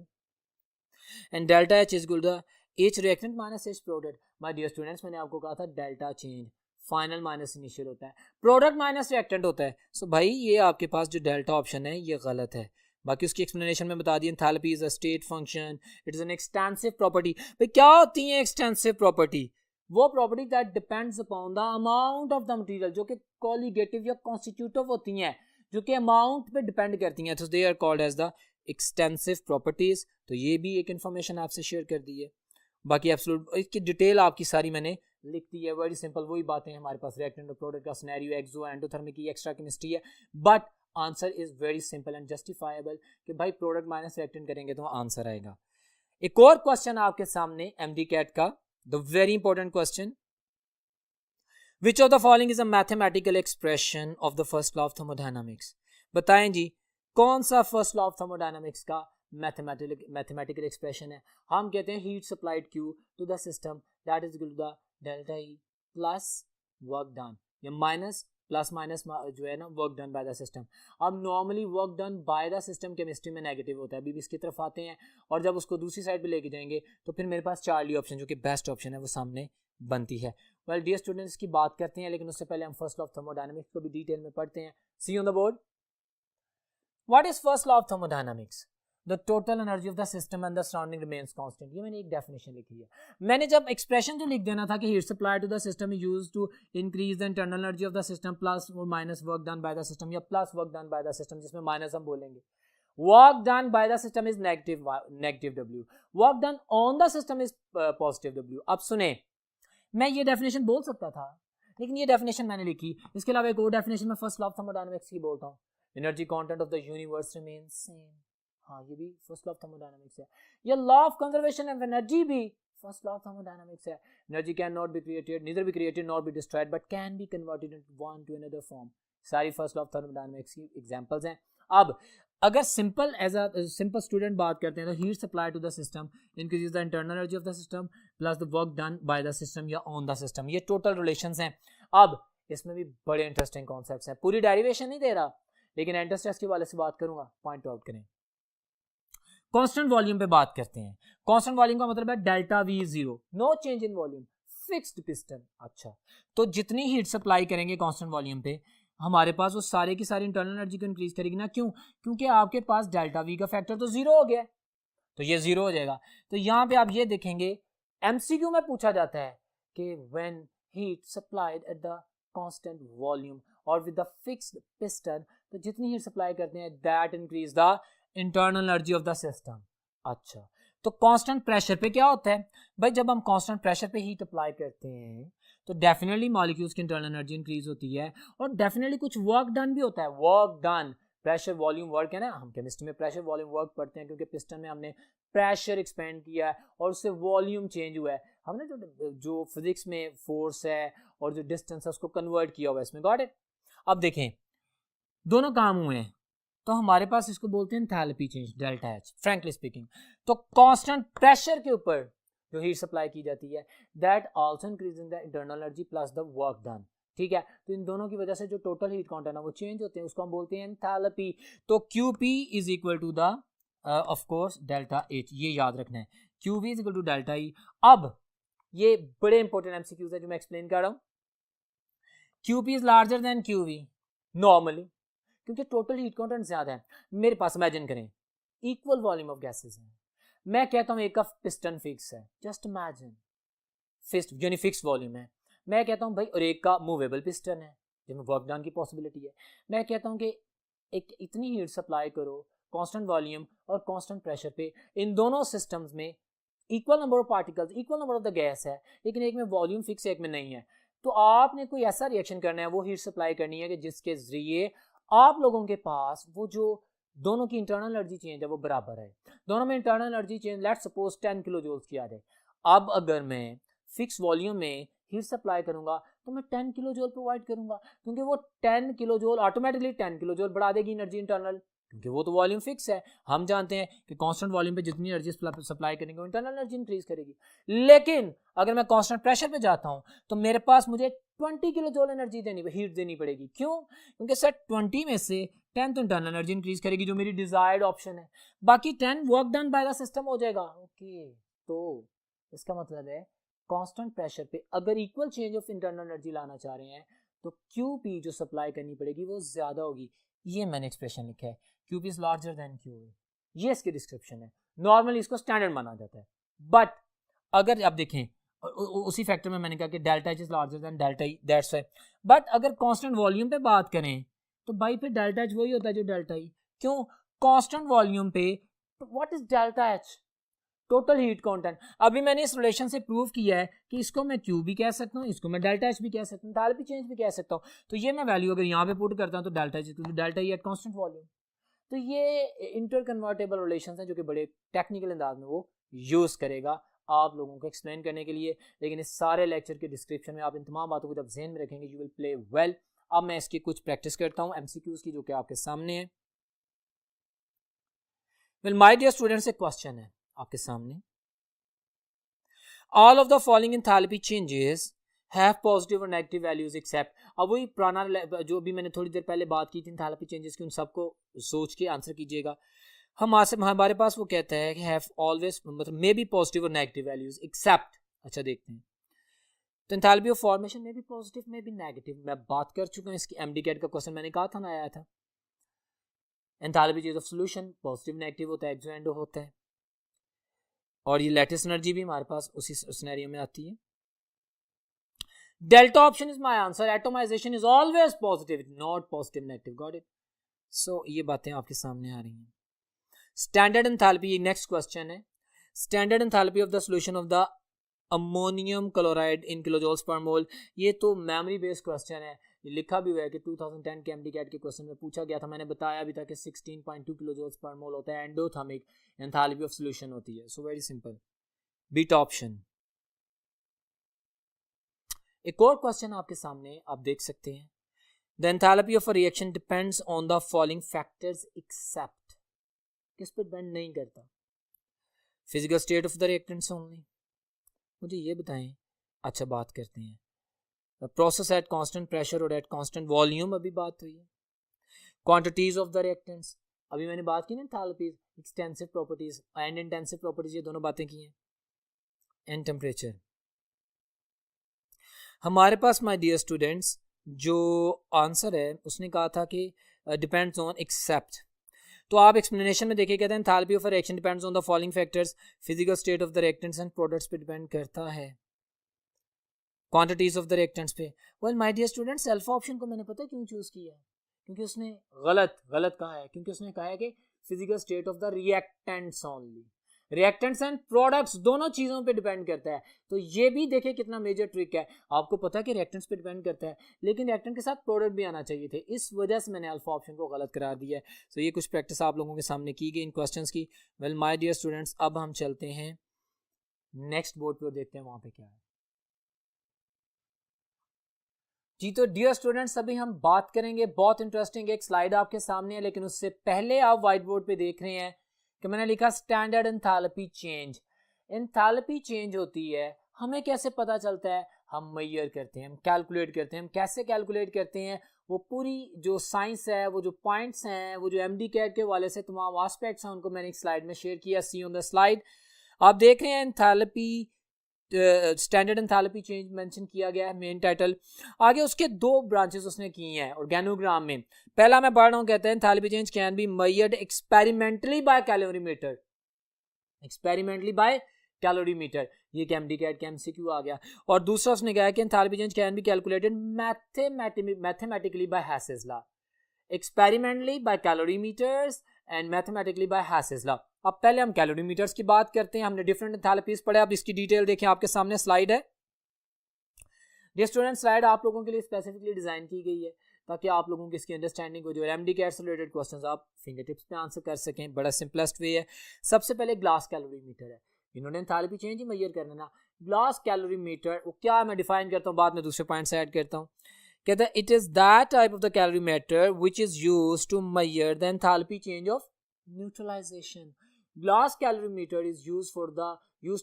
And delta H is equal to H reactant minus H product. My dear students, मैंने आपको कहा था delta change final minus initial होता है, प्रोडक्ट माइनस रिएक्टेंट होता है। सो भाई ये आपके पास जो डेल्टा ऑप्शन है ये गलत है। बाकी उसकी एक्सप्लेनेशन में बता दी, enthalpy is a state function, it is an extensive property. भाई क्या होती है एक्सटेंसिव प्रॉपर्टी? वो property that depends upon the amount of the material, जो कि कोलिगेटिव या कॉन्स्टिट्यूटिव होती हैं, जो कि अमाउंट पे डिपेंड करती हैं, तो they are called as the extensive properties. तो ये भी एक इन्फॉर्मेशन आपसे शेयर कर दी है। बाकी एब्सोल्यूट इसकी डिटेल आपकी सारी मैंने लिख दी है, वेरी सिंपल, वही बातें हमारे पास रिएक्टेंट और प्रोडक्ट का सिनेरियो, एक्सो एंडोथर्मिक की एक्स्ट्रा केमिस्ट्री है, but answer is very simple and justifiable कि भाई प्रोडक्ट माइनस रिएक्टेंट करेंगे तो आंसर आएगा। एक और क्वेश्चन आपके सामने एमडी कैट का, the very important question, Which of the following is a mathematical expression of the first law of thermodynamics? बताएं जी कौन सा फर्स्ट लॉ ऑफ थर्मोडायनामिक्स का मैथमेटिकल एक्सप्रेशन है? हम कहते हैं heat supplied Q to the system that is equal to the delta E plus work done, या माइनस प्लस माइनस जो है ना work done by the system. अब normally work done by the system chemistry में नेगेटिव होता है, अभी भी इसकी तरफ आते हैं, और जब उसको दूसरी साइड पे लेके जाएंगे तो फिर मेरे पास चार्ली ऑप्शन जो कि बेस्ट ऑप्शन है वो सामने बनती है। वेल डियर स्टूडेंट्स की बात करते हैं, लेकिन उससे पहले हम फर्स्ट लॉ ऑफ थर्मोडायनामिक्स को भी डिटेल में पढ़ते हैं। See on the board, what is first law of thermodynamics? The total energy of the system and the surrounding remains constant. ये मैंने एक डेफिनेशन लिखी है। मैंने जब एक्सप्रेशन जो लिख देना था कि heat supply to the system is used to increase the internal energy of the system plus और minus work done by the system, या plus work done by the system, जिसमें माइनस हम बोलेंगे। Work done by the system is negative W, work done on the system is positive W. अब सुने, मैं ये डेफिनेशन बोल सकता था, लेकिन ये डेफिनेशन मैंने लिखी। इसके अलावा एक और डेफिनेशन मैं फर्स्ट लॉ ऑफ थर्मोडायनामिक्स की बोलता हूँ, energy content of the universe remains same. हाँ, ये भी फर्स्ट लॉ ऑफ थर्मोडायनामिक्स है। ये law of conservation of energy भी फर्स्ट लॉ ऑफ थर्मोडायनामिक्स है। Energy can not be created, neither be created not be destroyed, but can be converted into one to another form. सारी फर्स्ट लॉ ऑफ थर्मोडायनामिक्स की एग्जांपल्स हैं। अब अगर simple as a simple student बात करते हैं तो heat supply to the system increase the internal energy of the system plus the work done by the system या ऑन द सिस्टम। ये टोटल रिलेशंस हैं। अब इसमें भी बड़े इंटरेस्टिंग कॉन्सेप्ट्स हैं, पूरी डेरिवेशन नहीं दे रहा, लेकिन एंट्रेंस टेस्ट के वाले से बात करूंगा, पॉइंट आउट करें। कांस्टेंट वॉल्यूम पे बात करते हैं। कांस्टेंट वॉल्यूम का मतलब है delta V zero, no change in volume, fixed piston. अच्छा, तो जितनी हीट सप्लाई करेंगे कांस्टेंट वॉल्यूम पे हमारे पास वो सारे की सारी इंटरनल एनर्जी को इंक्रीज करेगी ना। क्यों? क्योंकि आपके पास डेल्टा वी का फैक्टर तो जीरो हो गया है, तो ये जीरो हो जाएगा। तो यहाँ पे आप ये देखेंगे एमसीक्यू में पूछा जाता है कि when heat supplied at the constant volume और विद द फिक्स्ड पिस्टन, तो जितनी हीट सप्लाई करते हैं that increase the internal energy of the system. अच्छा, तो कांस्टेंट प्रेशर पे क्या होता है भाई? जब हम कांस्टेंट प्रेशर पे हीट अप्लाई करते हैं तो डेफिनेटली मॉलिक्यूल्स की इंटरनल एनर्जी इंक्रीज होती है और डेफिनेटली कुछ वर्क डन भी होता है। Work done, pressure volume work है ना, हम केमिस्ट्री में प्रेशर वॉल्यूम वर्क पढ़ते हैं क्योंकि पिस्टन में हमने प्रेशर एक्सपेंड किया है और उससे वॉल्यूम चेंज हुआ है। हमने जो फिजिक्स में फोर्स है और जो डिस्टेंस है उसको कन्वर्ट किया हुआ है इसमें। Got it? अब देखें दोनों काम हुए हैं तो हमारे पास इसको बोलते हैं enthalpy change, delta H, frankly speaking. तो कांस्टेंट प्रेशर के ऊपर जो हीट सप्लाई की जाती है that also increasing the internal energy plus the work done. ठीक है, तो इन दोनों की वजह से जो टोटल हीट कंटेंट है वो चेंज होते हैं, उसको हम बोलते हैं एंथैल्पी। तो QP is equal to the of course delta H, ये याद रखना है, QV is equal to delta E. अब ये बड़े इंपॉर्टेंट एमसीक्यूज है जो मैं एक्सप्लेन कर रहा हूं। QP is larger than QV normally क्योंकि टोटल हीट कंटेंट ज्यादा है। मेरे पास इमेजिन करें इक्वल वॉल्यूम ऑफ गैसेस हैं, मैं कहता हूं एक का पिस्टन फिक्स है, जस्ट इमेजिन फिक्स यानी फिक्स वॉल्यूम है। मैं कहता हूं भाई और एक का मूवेबल पिस्टन है जिसमें वर्क डन की पॉसिबिलिटी है। मैं कहता हूं कि एक इतनी हीट सप्लाई करो कांस्टेंट वॉल्यूम और कांस्टेंट प्रेशर पे, इन दोनों सिस्टम्स में equal number of particles, equal number of the gas है, लेकिन एक में वॉल्यूम फिक्स है एक में नहीं है। तो आपने कोई ऐसा रिएक्शन करना है, वो हीट सप्लाई करनी है कि जिसके जरिए आप लोगों के पास वो जो दोनों की इंटरनल एनर्जी चेंज है वो बराबर है। दोनों में internal energy change let's suppose 10 kilo joules की आ जाए। अब अगर मैं फिक्स वॉल्यूम में हीट सप्लाई करूंगा तो मैं 10 किलो जूल प्रोवाइड करूंगा क्योंकि वो 10 kilo joule automatically 10 kilo joule बढ़ा देगी एनर्जी इंटरनल, क्योंकि वो तो वॉल्यूम फिक्स है। हम जानते हैं कि कांस्टेंट वॉल्यूम पे जितनी एनर्जी सप्लाई करेंगे इंटरनल एनर्जी इंक्रीज करेगी। लेकिन अगर मैं कांस्टेंट प्रेशर पे जाता हूं तो मेरे पास मुझे 20 किलो जूल एनर्जी हीट देनी पड़ेगी। क्यों? क्योंकि सर 20 में से 10 तो इंटरनल एनर्जी इंक्रीज करेगी जो मेरी डिजायर्ड ऑप्शन है, बाकी 10 work done by the system हो जाएगा। ओके, तो इसका मतलब है कांस्टेंट प्रेशर पे अगर equal change of internal energy लाना चाह रहे हैं तो QP जो सप्लाई करनी पड़ेगी वो ज्यादा होगी। ये मैंने एक्सप्रेशन लिखा है, QP is larger than QA, ये इसकी डिस्क्रिप्शन है। नॉर्मली इसको स्टैंडर्ड माना जाता है, बट अगर आप देखें उसी फैक्टर में मैंने कहा कि delta H is larger than delta E, that's why. But अगर कांस्टेंट वॉल्यूम पे बात करें तो भाई फिर डेल्टा एच वही होता है जो डेल्टा ई। क्यों? कांस्टेंट वॉल्यूम पे what is delta H? Total heat content. अभी मैंने इस रिलेशन से प्रूव किया है कि इसको मैं क्यू भी कह सकता हूँ, इसको मैं डेल्टा एच भी कह सकता हूँ, एंथैल्पी चेंज भी कह सकता हूँ। तो ये मैं वैल्यू अगर यहाँ पे पुट करता हूँ तो delta H delta E eight constant volume. तो ये इंटर कन्वर्टेबल रिलेशन है जो कि बड़े टेक्निकल अंदाज में वो यूज करेगा आप लोगों को एक्सप्लेन करने के लिए। लेकिन इस सारे लेक्चर के डिस्क्रिप्शन में आप इन तमाम बातों को जब ज़हन में रखेंगे यू विल प्ले वेल। अब मैं इसकी कुछ प्रैक्टिस करता हूँ एमसीक्यूज की जो कि आपके सामने है। वेल माय डियर स्टूडेंट्स, एक क्वेश्चन है आपके सामने। All of the following enthalpy changes have positive और नेगेटिव वैल्यूज एक्सेप्ट। अब वही पुराना जो भी मैंने थोड़ी देर पहले बात की थी enthalpy चेंजेस की, उन सबको सोच के आंसर कीजिएगा। हमारे पास वो कहता है कि हैव ऑलवेज मतलब मे बी पॉजिटिव और नेगेटिव वैल्यूज एक्सेप्ट। अच्छा देखते हैं, तो एंथैल्पी ऑफ फॉर्मेशन में भी पॉजिटिव में भी नेगेटिव। मैं बात कर चुका हूँ इसकी, एमडी कैट का क्वेश्चन मैंने कहा था ना आया था। Enthalpy change of solution positive negative होता है, एक्सो एंडो होता है। और ये लेटिस एनर्जी भी हमारे पास उसी सिनेरियो में आती है। Delta option is my answer, atomization is always positive not positive negative. Got it? So ये बातें आपके सामने आ रही हैं। स्टैंडर्ड एंथैल्पी, नेक्स्ट क्वेश्चन है, standard enthalpy of the solution of the ammonium chloride in kilojoules per mole. ये तो मेमोरी बेस्ड क्वेश्चन है, ये लिखा भी हुआ है कि 2010 के एमडी कैट के क्वेश्चन में पूछा गया था। मैंने बताया भी था कि 16.2 किलोजोल्स पर मोल होता है, एंडोथर्मिक एंथैल्पी ऑफ सॉल्यूशन होती है। So very simple, beta option. एक और क्वेश्चन आपके सामने आप देख सकते हैं, the enthalpy of a reaction depends on the following factors except. किस पर डिपेंड नहीं करता? Physical state of the reactants only. मुझे ये बताएं। अच्छा बात करते हैं प्रोसेस एट कांस्टेंट प्रेशर और एट कांस्टेंट वॉल्यूम, अभी बात हुई है। क्वांटिटीज ऑफ द रिएक्टेंट्स, अभी मैंने बात की ना enthalpies, extensive properties and intensive properties, ये दोनों बातें की हैं। एंड टेम्परेचर, हमारे पास माय डियर स्टूडेंट्स जो आंसर है उसने कहा था कि डिपेंड्स ऑन एक्सेप्ट। तो आप एक्सप्लेनेशन में देखिए, कहते हैं enthalpy of a reaction depends on the following factors, physical state of the reactants and products पे डिपेंड करता है, क्वांटिटीज ऑफ द रिएक्टेंट्स पे। Well my dear students, alpha option को मैंने पता है क्यों चूज किया है, क्योंकि उसने गलत कहा है, क्योंकि उसने कहा है कि physical state of the reactants only. Reactants and products दोनों चीजों पे डिपेंड करता है। तो ये भी देखिए कितना मेजर ट्रिक है। आपको पता है कि रिएक्टेंट्स पे डिपेंड करता है, लेकिन रिएक्टेंट के साथ प्रोडक्ट भी आना चाहिए थे, इस वजह से मैंने अल्फा ऑप्शन को गलत करार दिया है। तो ये कुछ प्रैक्टिस आप लोगों के सामने की गई इन क्वेश्चंस की। वेल माय डियर स्टूडेंट्स, अब हम चलते हैं नेक्स्ट बोर्ड पे और देखते हैं वहां पे क्या है। जी तो डियर स्टूडेंट्स, अभी हम बात करेंगे, बहुत इंटरेस्टिंग एक स्लाइड आपके सामने है, लेकिन उससे पहले आप व्हाइट बोर्ड पे देख रहे हैं कि मैंने लिखा standard enthalpy change. Enthalpy change होती है, हमें कैसे पता चलता है? हम मेजर करते हैं, हम कैलकुलेट करते हैं। हम कैसे कैलकुलेट करते हैं? वो पूरी जो साइंस है, वो जो पॉइंट्स हैं, वो जो एमडी कैट के वाले से तमाम एस्पेक्ट्स हैं, उनको मैंने एक स्लाइड में शेयर किया। सी ऑन द स्लाइड आप देख रहे हैं enthalpy, standard enthalpy change mention किया गया है मेन टाइटल। आगे उसके दो ब्रांचेस उसने की हैं ऑर्गेनोग्राम में। पहला मैं पढ़ रहा हूँ, कहते हैं enthalpy change can be measured experimentally by calorimeter. Experimentally by calorimeter, ये एमडी कैट का एमसीक्यू आ गया। और दूसरा उसने कहा कि enthalpy change can be calculated mathematically by Hess's law, experimentally by calorimeters and mathematically by Hess's law. अब पहले हम कैलोरीमीटर्स की बात करते हैं। हमने डिफरेंट एंथैल्पीज पढ़े, अब इसकी डिटेल देखें, आपके सामने स्लाइड है। डियर स्टूडेंट, स्लाइड आप लोगों के लिए स्पेसिफिकली डिजाइन की गई है ताकि आप लोगों की इसकी अंडरस्टैंडिंग हो जाए, एमडी कैट से रिलेटेड क्वेश्चंस आप फिंगर टिप्स पे आंसर कर सकें। बड़ा सिंपलेस्ट वे है। सबसे पहले ग्लास कैलोरीमीटर है, इन्होंने एंथैल्पी चेंज ही मेजर करना ना। ग्लास कैलोरीमीटर वो क्या, मैं डिफाइन करता हूँ, बाद में दूसरे पॉइंट से ऐड करता हूँ। कहता है it is that type of the calorimeter which is used to measure the enthalpy change of neutralisation. Glass calorimeter is used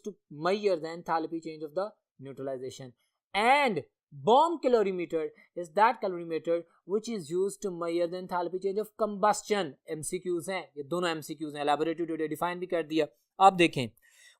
to measure the enthalpy change of the neutralization, and bomb calorimeter is that calorimeter which is used to measure the enthalpy change of combustion। MCQs हैं ये दोनों, MCQs हैं, elaborative डिफाइन भी कर दिया। आप देखें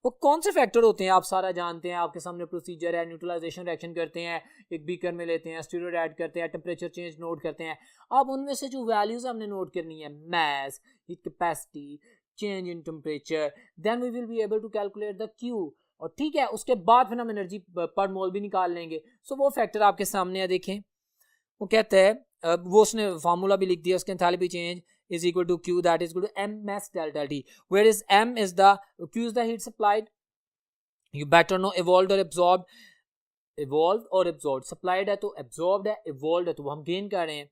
वो कौन से फैक्टर होते हैं, आप सारा जानते हैं, आपके सामने प्रोसीजर है। न्यूट्रलाइजेशन रिएक्शन करते हैं, एक बीकर में लेते हैं, स्टीरोइड ऐड करते हैं, टेम्परेचर चेंज नोट करते हैं। अब उनमें से जो वैल्यूज हमने नोट करनी है, mass, heat capacity, change in temperature, then we will be able to calculate the Q। और ठीक है, उसके बाद फिर हम एनर्जी पर मोल भी निकाल लेंगे। सो वो फैक्टर आपके सामने है, देखें वो कहता है, वो उसने फार्मूला भी लिख दिया उसके, enthalpy change is equal to Q that is equal to MS delta T, where is M is the Q is the heat supplied, you better know evolved or absorbed, evolved और absorbed, supplied है तो absorbed है, evolved है तो वो हम gain कर रहे हैं।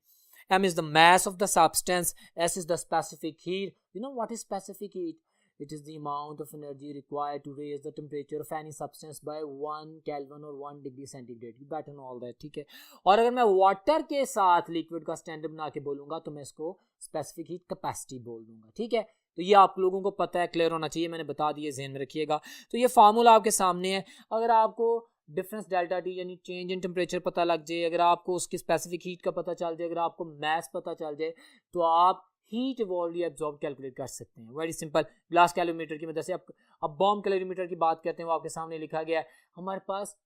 M is the mass of the substance, S is the specific heat। You know what is specific heat? It is the amount of energy required to raise the temperature of any substance by 1 Kelvin or 1 degree centigrade। You better know all that, ठीक है। और अगर मैं वाटर के साथ लिक्विड का स्टैंडर्ड बना के बोलूंगा तो मैं इसको स्पेसिफिक हीट कैपेसिटी बोल दूंगा, ठीक है। तो ये आप लोगों को पता है, क्लियर होना चाहिए, मैंने बता दिया, ज़हन में रखिएगा। तो ये फार्मूला आपके सामने है। अगर आपको डिफरेंस डेल्टा टी यानी चेंज इन टेम्परेचर पता लग जाए, अगर आपको उसकी स्पेसिफिक हीट का पता चल जाए, अगर आपको मैस पता चल जाए, तो आप हीट इवॉल्व या एब्जॉर्ब कैलकुलेट कर सकते हैं। वेरी सिंपल, ग्लास कैलोरीमीटर की मदद से। अब बॉम्ब कैलोरीमीटर की बात करते हैं, वो आपके सामने लिखा गया है। हमारे पास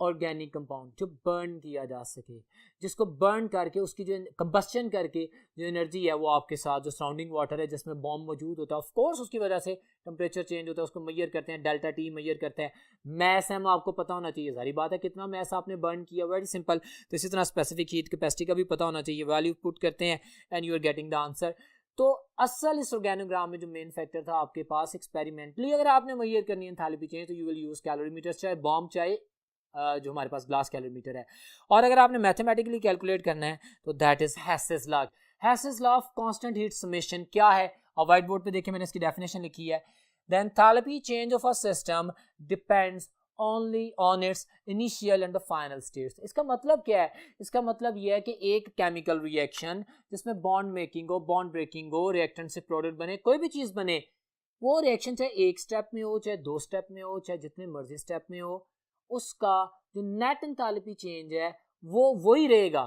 ऑर्गेनिक कंपाउंड जो बर्न किया जा सके, जिसको बर्न करके उसकी जो कंबस्शन करके जो एनर्जी है वो आपके साथ जो सराउंडिंग वाटर है जिसमें बॉम्ब मौजूद होता है, ऑफ कोर्स उसकी वजह से टेम्परेचर चेंज होता है, उसको मेजर करते हैं, डेल्टा टी मेजर करते हैं। मैस एम आपको पता होना चाहिए, सारी बात है कितना मैस आपने बर्न किया, वेरी सिंपल। तो इसी तरह स्पेसिफिक हीट कैपेसिटी का भी पता होना चाहिए, वैल्यू पुट करते हैं and you are getting the answer. तो असल इस ऑर्गेनोग्राम में जो मेन फैक्टर था आपके पास, एक्सपेरिमेंटली अगर आपने मेजर करनी है एंथैल्पी चेंज तो यू विल यूज कैलोरीमीटर, चाहे बॉम्ब चाहे जो हमारे पास ग्लास कैलोरीमीटर है। और अगर आपने मैथमेटिकली कैलकुलेट करना है तो that is हैसेस law. हैसेस law of constant heat summation क्या है? और व्हाइट बोर्ड पे देखिए मैंने इसकी डेफिनेशन लिखी है। The enthalpy change of a system depends only on it's initial and the final states. इसका मतलब क्या है? इसका मतलब यह है कि एक केमिकल रिएक्शन जिसमें बॉन्ड मेकिंग हो, बॉन्ड ब्रेकिंग हो, रिएक्टेंट से प्रोडक्ट बने, कोई भी चीज बने, वो रिएक्शन चाहे एक स्टेप में हो, चाहे 2 स्टेप में हो, चाहे जितने मर्जी स्टेप में हो, उसका जो नेट एंथैल्पी चेंज है वो वही रहेगा।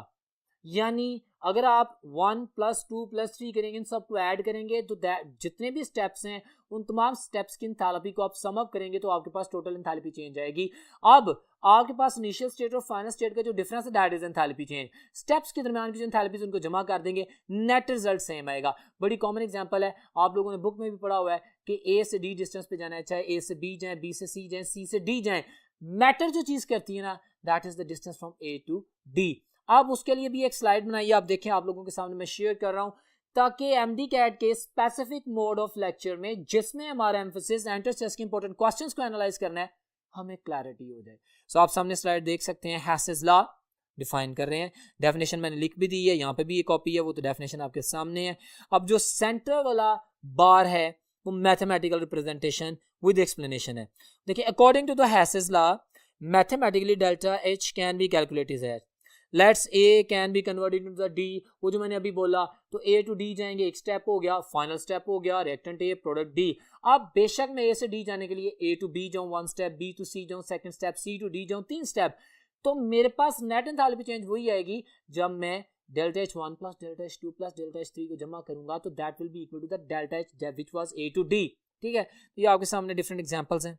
यानी अगर आप 1 + 2 + 3 करेंगे, इन सबको ऐड करेंगे तो जितने भी स्टेप्स हैं उन तमाम स्टेप्स की एंथैल्पी को आप सम अप करेंगे तो आपके पास टोटल एंथैल्पी चेंज आएगी। अब आपके पास इनिशियल स्टेट और फाइनल स्टेट का जो डिफरेंस है that is enthalpy change. Steps के दरमियान की जो एंथैल्पीज उनको जमा कर देंगे, नेट रिजल्ट सेम आएगा। बड़ी कॉमन एग्जांपल है, आप लोगों ने बुक में भी पढ़ा हुआ है कि ए से डी डिस्टेंस पे जाना है, चाहे ए से बी जाए, बी से सी जाए, सी से डी जाए, मैटर जो चीज करती है ना that is the distance from A to D. अब उसके लिए भी एक स्लाइड बनाइए, आप देखें, आप लोगों के सामने मैं शेयर कर रहा हूं ताकि एमडी कैट के स्पेसिफिक मोड ऑफ लेक्चर में जिसमें हमारा एम्फेसिस एंट्रेंस टेस्ट के इंपॉर्टेंट क्वेश्चंस को एनालाइज करना है, हमें क्लैरिटी हो जाए। सो आप सामने स्लाइड देख सकते हैं, हैसेस लॉ डिफाइन कर रहे हैं, डेफिनेशन मैंने लिख भी दी है, यहाँ पे भी एक कॉपी है, वो तो डेफिनेशन आपके सामने है। अब जो सेंटर वाला बार है वो मैथमेटिकल रिप्रेजेंटेशन विद एक्सप्लेनेशन है। देखिए, according to the Hess's law mathematically delta H can be calculated as let's A can be converted into the D. वो जो मैंने अभी बोला, तो ए टू डी जाएंगे, एक स्टेप हो गया, फाइनल स्टेप हो गया, रिएक्टेंट ए प्रोडक्ट डी। अब बेशक मैं ए से डी जाने के लिए ए टू बी जाऊं 1 स्टेप, बी टू सी जाऊं 2nd step, C to D जाऊं 3 स्टेप, तो मेरे पास नेट एंथैल्पी चेंज वही आएगी जब मैं delta H 1 + delta H 2 + delta H 3 को जमा करूंगा, तो that will be equal to the delta H which was A to D. ठीक है, ये आपके सामने डिफरेंट एग्जांपल्स हैं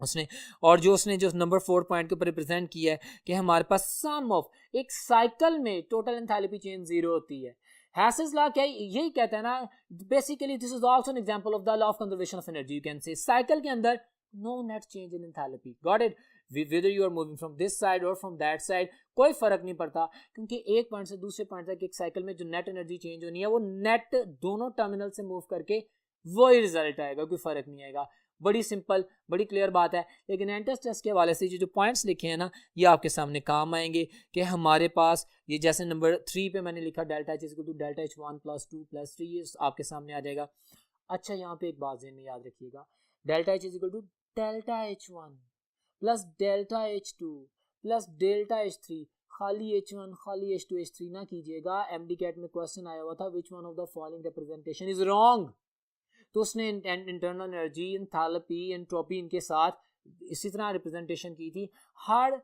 उसने। और जो उसने जो नंबर 4 पॉइंट के ऊपर रिप्रेजेंट किया है कि हमारे पास सम ऑफ एक साइकिल में टोटल एंथैल्पी चेंज 0 होती है। हैसेस लॉ क्या यही कहता है ना, basically this is also an example of the law of conservation of energy. You can say cycle के अंदर no net change in enthalpy, got it, whether you are moving from this side or from that side, कोई फर्क नहीं पड़ता, क्योंकि एक पॉइंट से दूसरे पॉइंट तक एक साइकिल में जो नेट एनर्जी चेंज होनी है वो नेट दोनों टर्मिनल से मूव करके वही रिजल्ट आएगा, कोई फर्क नहीं आएगा। बड़ी सिंपल, बड़ी क्लियर बात है। लेकिन एंट्रेंस टेस्ट के हवाले से जो पॉइंट्स लिखे हैं ना, ये आपके सामने काम आएंगे कि हमारे पास ये जैसे नंबर 3 पे मैंने लिखा delta H equal to delta H 1 + 2 + 3, ये आपके सामने आ जाएगा। अच्छा, यहाँ पे एक बात ज़हन में याद रखिएगा, delta H equal to delta H1 + delta H2 + delta H3, खाली H1 खाली H2 H3 ना कीजिएगा। एमडी कैट में क्वेश्चन आया हुआ था विच one of the following representation is wrong, तो उसने इंटरनल एनर्जी, एंथैल्पी, एंट्रोपी इनके साथ इसी तरह रिप्रेजेंटेशन की थी। हर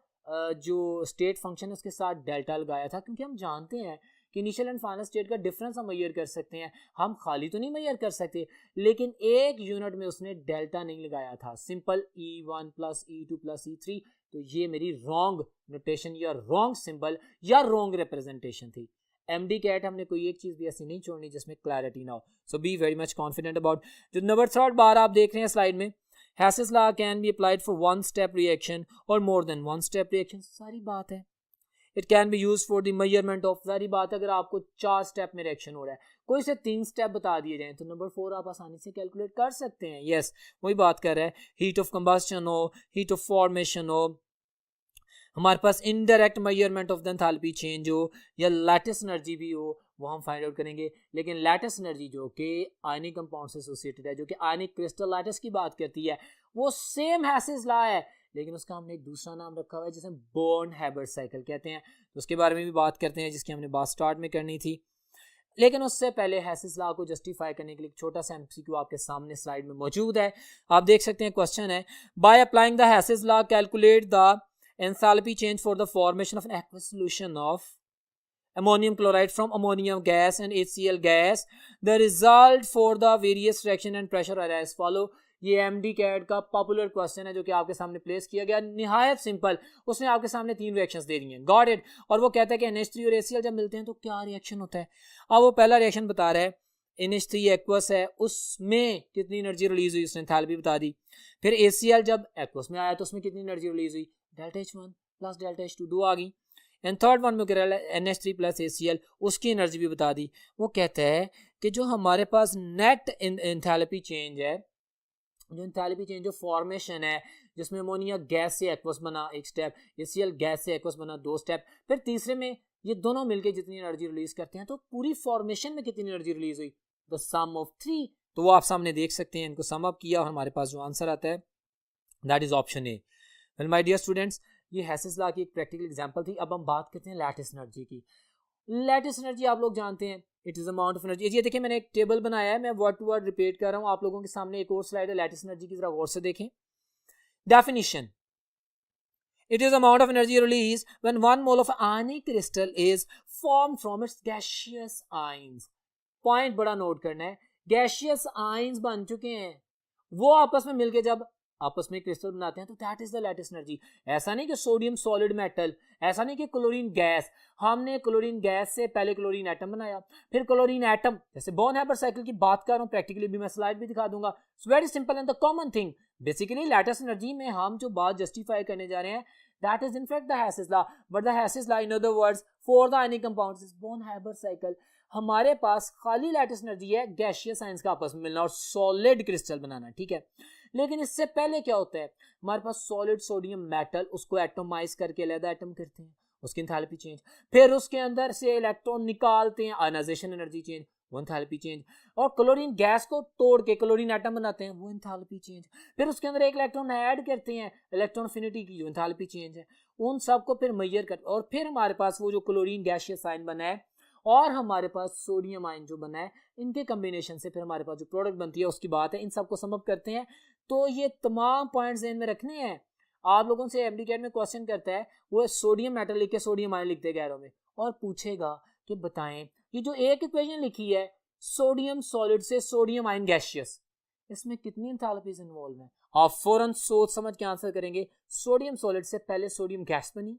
जो स्टेट फंक्शन है उसके साथ डेल्टा लगाया था, क्योंकि हम जानते हैं कि इनिशियल एंड फाइनल स्टेट का डिफरेंस हम मेजर कर सकते हैं, हम खाली तो नहीं मेजर कर सकते, लेकिन एक यूनिट में उसने डेल्टा नहीं लगाया था, सिंपल E1 + E2 + E3। तो ये मेरी रॉन्ग नोटेशन या रॉन्ग सिंबल या रॉन्ग रिप्रेजेंटेशन थी। एमडी कैट हमने कोई एक चीज भी ऐसी नहीं छोड़नी जिसमें क्लैरिटी ना हो। So be very much confident about. जो नंबर 3 बार आप देख रहे हैं स्लाइड में, Hess's law can be applied for 1 step reaction और मोर देन 1 स्टेप रिएक्शन, सारी बात है। It can be use for the measurement of, सारी बात है, अगर आपको 4 स्टेप में रिएक्शन हो रहा है, कोई से 3 स्टेप बता दिए जाए तो नंबर 4 आप आसानी से कैलकुलेट कर सकते हैं। यस, वही बात कर रहा है, हीट ऑफ कंबस्शन हो, हीट ऑफ फॉर्मेशन हो, हमारे पास indirect measurement of the enthalpy change हो, या लैटिस एनर्जी भी हो, वो हम फाइंड आउट करेंगे। लेकिन लैटिस एनर्जी जो कि आयनिक कंपाउंड से एसोसिएटेड है, जो कि आयनिक क्रिस्टल लैटिस की बात करती है, वो सेम हैसेस लॉ है, लेकिन उसका हमने एक दूसरा नाम रखा हुआ है जिसे बॉर्न-हैबर्ट साइकिल कहते हैं। तो उसके बारे में भी बात करते हैं, जिसकी हमने बात स्टार्ट में करनी थी। लेकिन उससे पहले हैसेस लॉ को जस्टिफाई करने के लिए एक छोटा सा एमसीक्यू आपके सामने स्लाइड में मौजूद है। आप देख सकते हैं, क्वेश्चन है, bye applying the Hess's law calculate the enthalpy change for the formation of an aqueous solution of ammonium chloride from ammonium gas and HCl gas. The result for the various reaction and pressure are as follow. ये एमडी कैट का पॉपुलर क्वेश्चन है जो कि आपके सामने प्लेस किया गया, निहायत सिंपल। उसने आपके सामने 3 रिएक्शंस दे दी हैं, गॉट इट। और वो कहता है कि NH3 और HCl जब मिलते हैं तो क्या रिएक्शन होता है। अब वो पहला रिएक्शन बता रहा है, NH3 एक्वस है, उसमें कितनी एनर्जी रिलीज हुई, उसने एंथैल्पी बता दी। फिर HCl जब एक्वस में आया तो उसमें कितनी एनर्जी रिलीज हुई, डेल्टा H1 + डेल्टा H2, 2 आ गई। एंड थर्ड वन में कह रहा है NH3 + HCl, उसकी एनर्जी भी बता दी। वो कहता है कि जो हमारे पास नेट एंथैल्पी चेंज है, जो एंथैल्पी चेंज जो फॉर्मेशन है, जिसमें अमोनिया गैस से एक्वस बना 1 स्टेप, HCl गैस से एक्वस बना 2 स्टेप, फिर तीसरे में ये दोनों मिलकर जितनी एनर्जी रिलीज करते हैं, तो पूरी फॉर्मेशन में कितनी एनर्जी रिलीज हुई, द सम ऑफ 3। तो वो आप सामने देख सकते हैं, इनको सम अप किया और हमारे पास जो आंसर आता है that is option A. Well my dear students, ये हैसेस लॉ की एक प्रैक्टिकल एग्जांपल थी। अब हम बात करते हैं लैटिस एनर्जी की। लैटिस एनर्जी आप लोग जानते हैं, it is amount of energy. ये देखिए, मैंने एक टेबल बनाया है, मैं वर्ड टू वर्ड रिपीट कर रहा हूं। आप लोगों के सामने एक और स्लाइड है लैटिस एनर्जी की, जरा गौर से देखें। Definition, It is the amount of energy released when 1 mole of ionic crystal is formed from its gaseous ions. Point बड़ा नोट करना है, गैशियस आयंस बन चुके हैं, वो आपस में मिलके जब आपस में क्रिस्टल बनाते हैं तो that is the lattice energy. ऐसा नहीं कि सोडियम सॉलिड मेटल, ऐसा नहीं कि क्लोरीन गैस, हमने क्लोरीन गैस से पहले क्लोरीन एटम बनाया, फिर क्लोरीन एटम, जैसे बोर्न हैबर साइकिल की बात कर रहा हूं, प्रैक्टिकली भी मैं स्लाइड भी दिखा दूंगा. It's very simple and the common thing. Basically lattice energy में हम जो बात जस्टिफाई करने जा रहे हैं, that is in fact the Hess's law, but the Hess's law in other words for the ionic compounds is Born-Haber cycle. हमारे पास खाली लैटिस एनर्जी है गैशियस आयंस का आपस में मिलना और सॉलिड क्रिस्टल बनाना, ठीक है. लेकिन इससे पहले क्या होता है, हमारे पास सॉलिड सोडियम मेटल, उसको एटोमाइज करके अलग एटम करते हैं, उसकी एंथैल्पी चेंज, फिर उसके अंदर से इलेक्ट्रॉन निकालते हैं, आयनाइजेशन एनर्जी चेंज, वो एंथैल्पी चेंज, और क्लोरीन गैस को तोड़ के क्लोरीन एटम बनाते हैं, वो एंथैल्पी चेंज, फिर उसके अंदर एक इलेक्ट्रॉन ऐड करते हैं, इलेक्ट्रॉन अफिनिटी की जो एंथैल्पी चेंज है, उन सबको फिर मेजर कर, और फिर हमारे पास वो जो क्लोरीन गैसियस आयन बना है और हमारे पास सोडियम आयन जो बना है, इनके कॉम्बिनेशन से फिर हमारे पास जो प्रोडक्ट बनती है उसकी बात है. इन सबको सम अप करते हैं. तो ये तमाम पॉइंट्स ध्यान में रखने हैं. आप लोगों से एमडीकेट में क्वेश्चन करता है, वो सोडियम मेटल लिख के सोडियम आयन लिखते गैरों में, और पूछेगा कि बताएं ये जो एक इक्वेशन लिखी है सोडियम सॉलिड से सोडियम आयन गैसियस, इसमें कितनी एंथैल्पीज इन्वॉल्व है. आप फौरन सोच समझ के आंसर करेंगे. सोडियम सॉलिड से पहले सोडियम गैस बनी,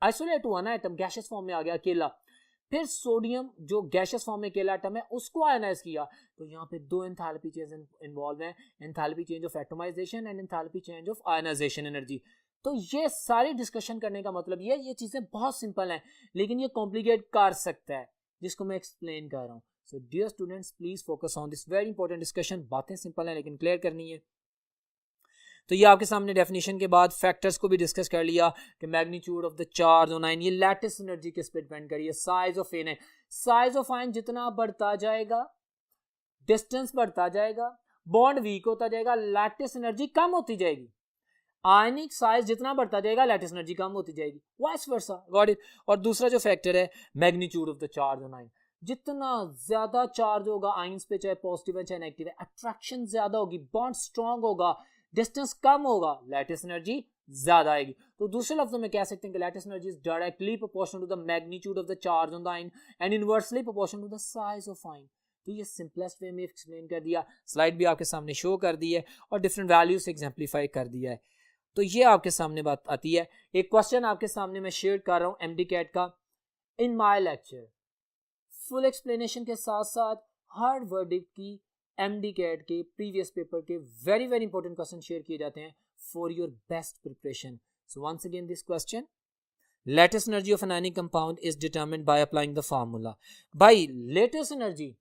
आइसोलेट हुआ ना एटम, गैसियस फॉर्म में आ गया अकेला, फिर सोडियम जो गैसियस फॉर्म में अकेला एटम है उसको आयनाइज किया, तो यहाँ पे दो एंथैल्पी चेंज इन्वॉल्व हैं, enthalpy change of atomisation and enthalpy change of ionisation energy. तो ये सारी डिस्कशन करने का मतलब ये चीजें बहुत सिंपल हैं, लेकिन ये कॉम्प्लिकेट कर सकता है, जिसको मैं एक्सप्लेन कर रहा हूँ. So dear students, please focus on this very important discussion. बातें सिंपल हैं लेकिन क्लियर करनी है. तो ये आपके सामने डेफिनेशन के बाद फैक्टर्स को भी डिस्कस कर लिया कि magnitude of the charge on ion, ये लैटिस एनर्जी किस पे डिपेंड करिए, साइज ऑफ आयन है. साइज ऑफ आयन जितना बढ़ता जाएगा, डिस्टेंस बढ़ता जाएगा, बॉन्ड वीक होता जाएगा, लैटिस एनर्जी कम होती जाएगी. आयनिक साइज जितना बढ़ता जाएगा, लैटिस एनर्जी कम होती जाएगी, वाइस वर्सा. Got it. और दूसरा जो फैक्टर है magnitude of the charge on ion, जितना ज्यादा चार्ज होगा आयंस पे, चाहे पॉजिटिव है चाहे नेगेटिव है, अट्रैक्शन ज्यादा होगी, बॉन्ड स्ट्रांग होगा, डिस्टेंस कम होगा, लैटिस एनर्जी ज्यादा आएगी. तो दूसरे लफ्जों में कह सकते हैं कि lattice energy is directly proportional to the magnitude of the charge on the ion and inversely proportional to the size of ion. तो ये सिंपलेस्ट वे में एक्सप्लेन कर दिया, स्लाइड भी आपके सामने शो कर दी है और डिफरेंट वैल्यू से एग्जाम्पलीफाई कर दिया है. तो ये आपके सामने बात आती है. एक क्वेश्चन आपके सामने मैं शेयर कर रहा हूँ एमडी कैट का. In my lecture full explanation के साथ साथ हार्ड वर्डिक्ट की एमडी कैट के प्रीवियस पेपर के very very important question share किए जाते हैं for your best preparation. So once again this question, latest energy of an ionic compound is determined by applying the formula. भाई लेटेस्ट एनर्जी,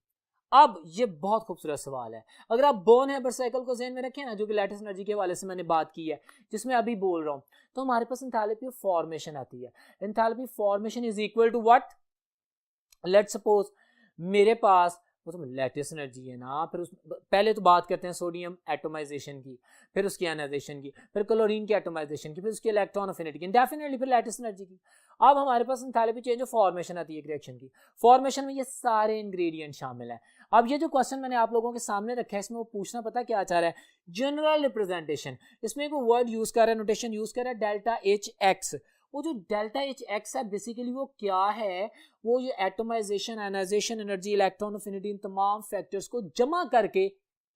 अब ये बहुत खूबसूरत सवाल है. अगर आप बोर्न-हैबर साइकिल को ज़हन में रखें ना, जो कि लेटेस्ट एनर्जी के हवाले से मैंने बात की है, जिसमें अभी बोल रहा हूँ, तो हमारे पास एंथैल्पी ऑफ फॉर्मेशन आती है. Enthalpy formation is equal to what? Let's suppose मेरे पास वो तो लेटेस्ट एनर्जी है ना, फिर उस पहले तो बात करते हैं सोडियम एटोमाइजेशन की, फिर उसकी आयनाइजेशन की, फिर क्लोरीन की एटोमाइजेशन की, फिर उसकी इलेक्ट्रॉन अफिनिटी की, डेफिनेटली फिर लेटेस्ट एनर्जी की. अब हमारे पास एंथैल्पी चेंज ऑफ फॉर्मेशन आती है रिएक्शन की. फॉर्मेशन में ये सारे इंग्रेडिएंट शामिल हैं. अब ये जो क्वेश्चन मैंने आप लोगों के सामने रखा है, इसमें वो पूछना पता क्या चाह रहा है, जनरल रिप्रेजेंटेशन. इसमें एक वर्ड यूज कर रहा है, नोटेशन यूज कर रहा है डेल्टा एच एक्स. वो जो डेल्टा एच एक्स है बेसिकली वो क्या है, वो ये atomization, ionization energy, electron affinity, इन तमाम फैक्टर्स को जमा करके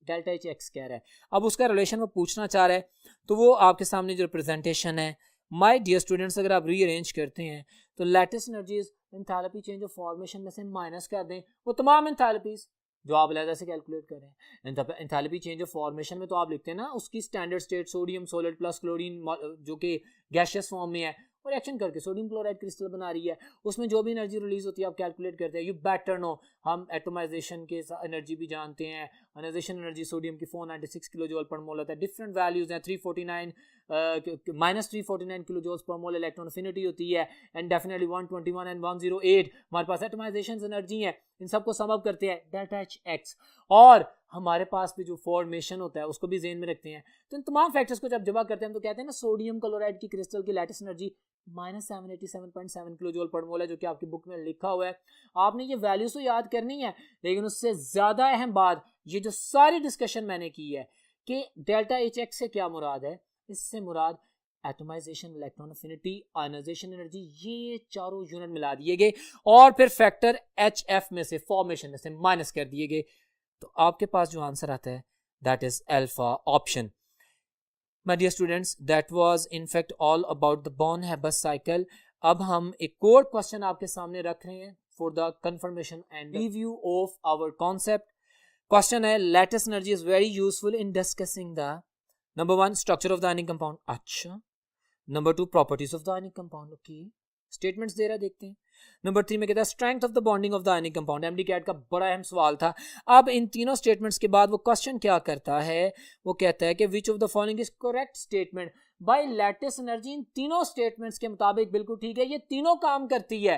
डेल्टा एच एक्स कह रहा है. अब उसका रिलेशन वो पूछना चाह रहा है, तो वो आपके सामने जो रिप्रेजेंटेशन है, माय डियर स्टूडेंट्स, अगर आप रीअरेंज करते हैं तो latest energies enthalpy change of formation में से माइनस कर दें वो तमाम एंथैल्पीज जो आप अलग से कैलकुलेट करें. एंथैल्पी चेंज ऑफ फॉर्मेशन में तो आप लिखते हैं ना उसकी standard state sodium solid plus chlorine जो कि गैसियस फॉर्म में है, और रिएक्शन करके सोडियम क्लोराइड क्रिस्टल बना रही है, उसमें जो भी एनर्जी रिलीज होती है आप कैलकुलेट करते हैं. यू बेटर नो, हम एटोमाइजेशन के एनर्जी भी जानते हैं. आयनाइजेशन एनर्जी सोडियम की 496 किलो जूल पर मोल होता है. डिफरेंट वैल्यूज हैं, 349 -349 किलो जूल पर मोल इलेक्ट्रॉन अफिनिटी होती है, एंड डेफिनेटली 121 एंड 108 हमारे पास एटोमाइजेशन एनर्जी है. इन सबको सम अप करते हैं डेल्टा एच एक्स, और हमारे पास भी जो फॉर्मेशन होता है उसको भी ज़हन में रखते हैं. तो इन तमाम फैक्टर्स को जब जमा करते हैं तो कहते हैं ना सोडियम क्लोराइड की क्रिस्टल की lattice energy -787.7 kilo joule per mole है, जो कि आपकी बुक में लिखा हुआ है. आपने ये वैल्यूज तो याद करनी है, लेकिन उससे ज़्यादा अहम बात ये जो सारी डिस्कशन मैंने की है कि डेल्टा एच एक्स से क्या मुराद है, इससे मुराद atomization, electron affinity, ionization energy, ये चारों यूनिट मिला दिए गए और फिर फैक्टर HF में से, फॉर्मेशन में से माइनस कर दिए गए, तो आपके पास जो आंसर आता है that is alpha option. My dear students, that was in fact all about the Born-Haber cycle. अब हम एक और क्वेश्चन आपके सामने रख रहे हैं for the confirmation and review of our concept. Question है lattice energy is very useful in discussing the number 1 structure of the ionic compound. अच्छा, number 2 properties of the ionic compound. Okay, statements दे रहा है, देखते हैं। नंबर 3 में कहता है strength of the bonding of the ionic compound. MDCAT का बड़ा अहम सवाल था। अब इन तीनों स्टेटमेंट्स के बाद वो क्वेश्चन क्या करता है, वो कहता है कि which of the following is correct statement by lattice energy. इन तीनों स्टेटमेंट्स के मुताबिक बिल्कुल ठीक है, ये तीनों काम करती है।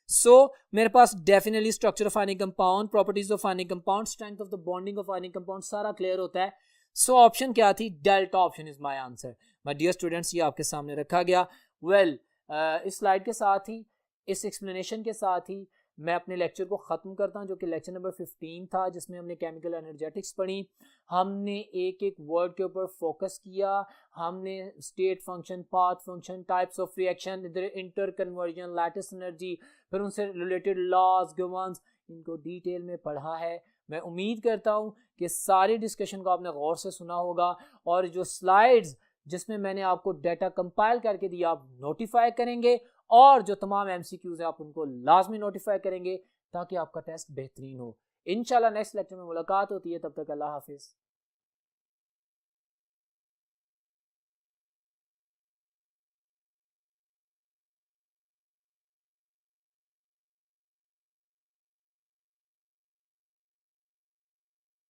सो मेरे पास definitely structure of ionic compound, properties of ionic compound, strength of the bonding of ionic compound सारा क्लियर होता है। सो ऑप्शन क्या थी, delta option is my answer. My dear students, ये आपके सामने रखा गया। वेल, इस स्लाइड के साथ ही, इस एक्सप्लेनेशन के साथ ही मैं अपने लेक्चर को ख़त्म करता हूं, जो कि लेक्चर नंबर 15 था, जिसमें हमने केमिकल एनर्जेटिक्स पढ़ी। हमने एक एक वर्ड के ऊपर फोकस किया। हमने state function, path function, types of reaction, inter conversion, lattice energy, फिर उनसे रिलेटेड लॉज, गवर्न्स, इनको डिटेल में पढ़ा है। मैं उम्मीद करता हूं कि सारी डिस्कशन को आपने गौर से सुना होगा और जो स्लाइड्स जिसमें मैंने आपको डाटा कंपाइल करके दिया आप नोटिफाई करेंगे और जो तमाम MCQs हैं आप उनको लाजमी नोटिफाई करेंगे ताकि आपका टेस्ट बेहतरीन हो। इंशाल्लाह नेक्स्ट लेक्चर में मुलाकात होती है, तब तक अल्लाह हाफिज़।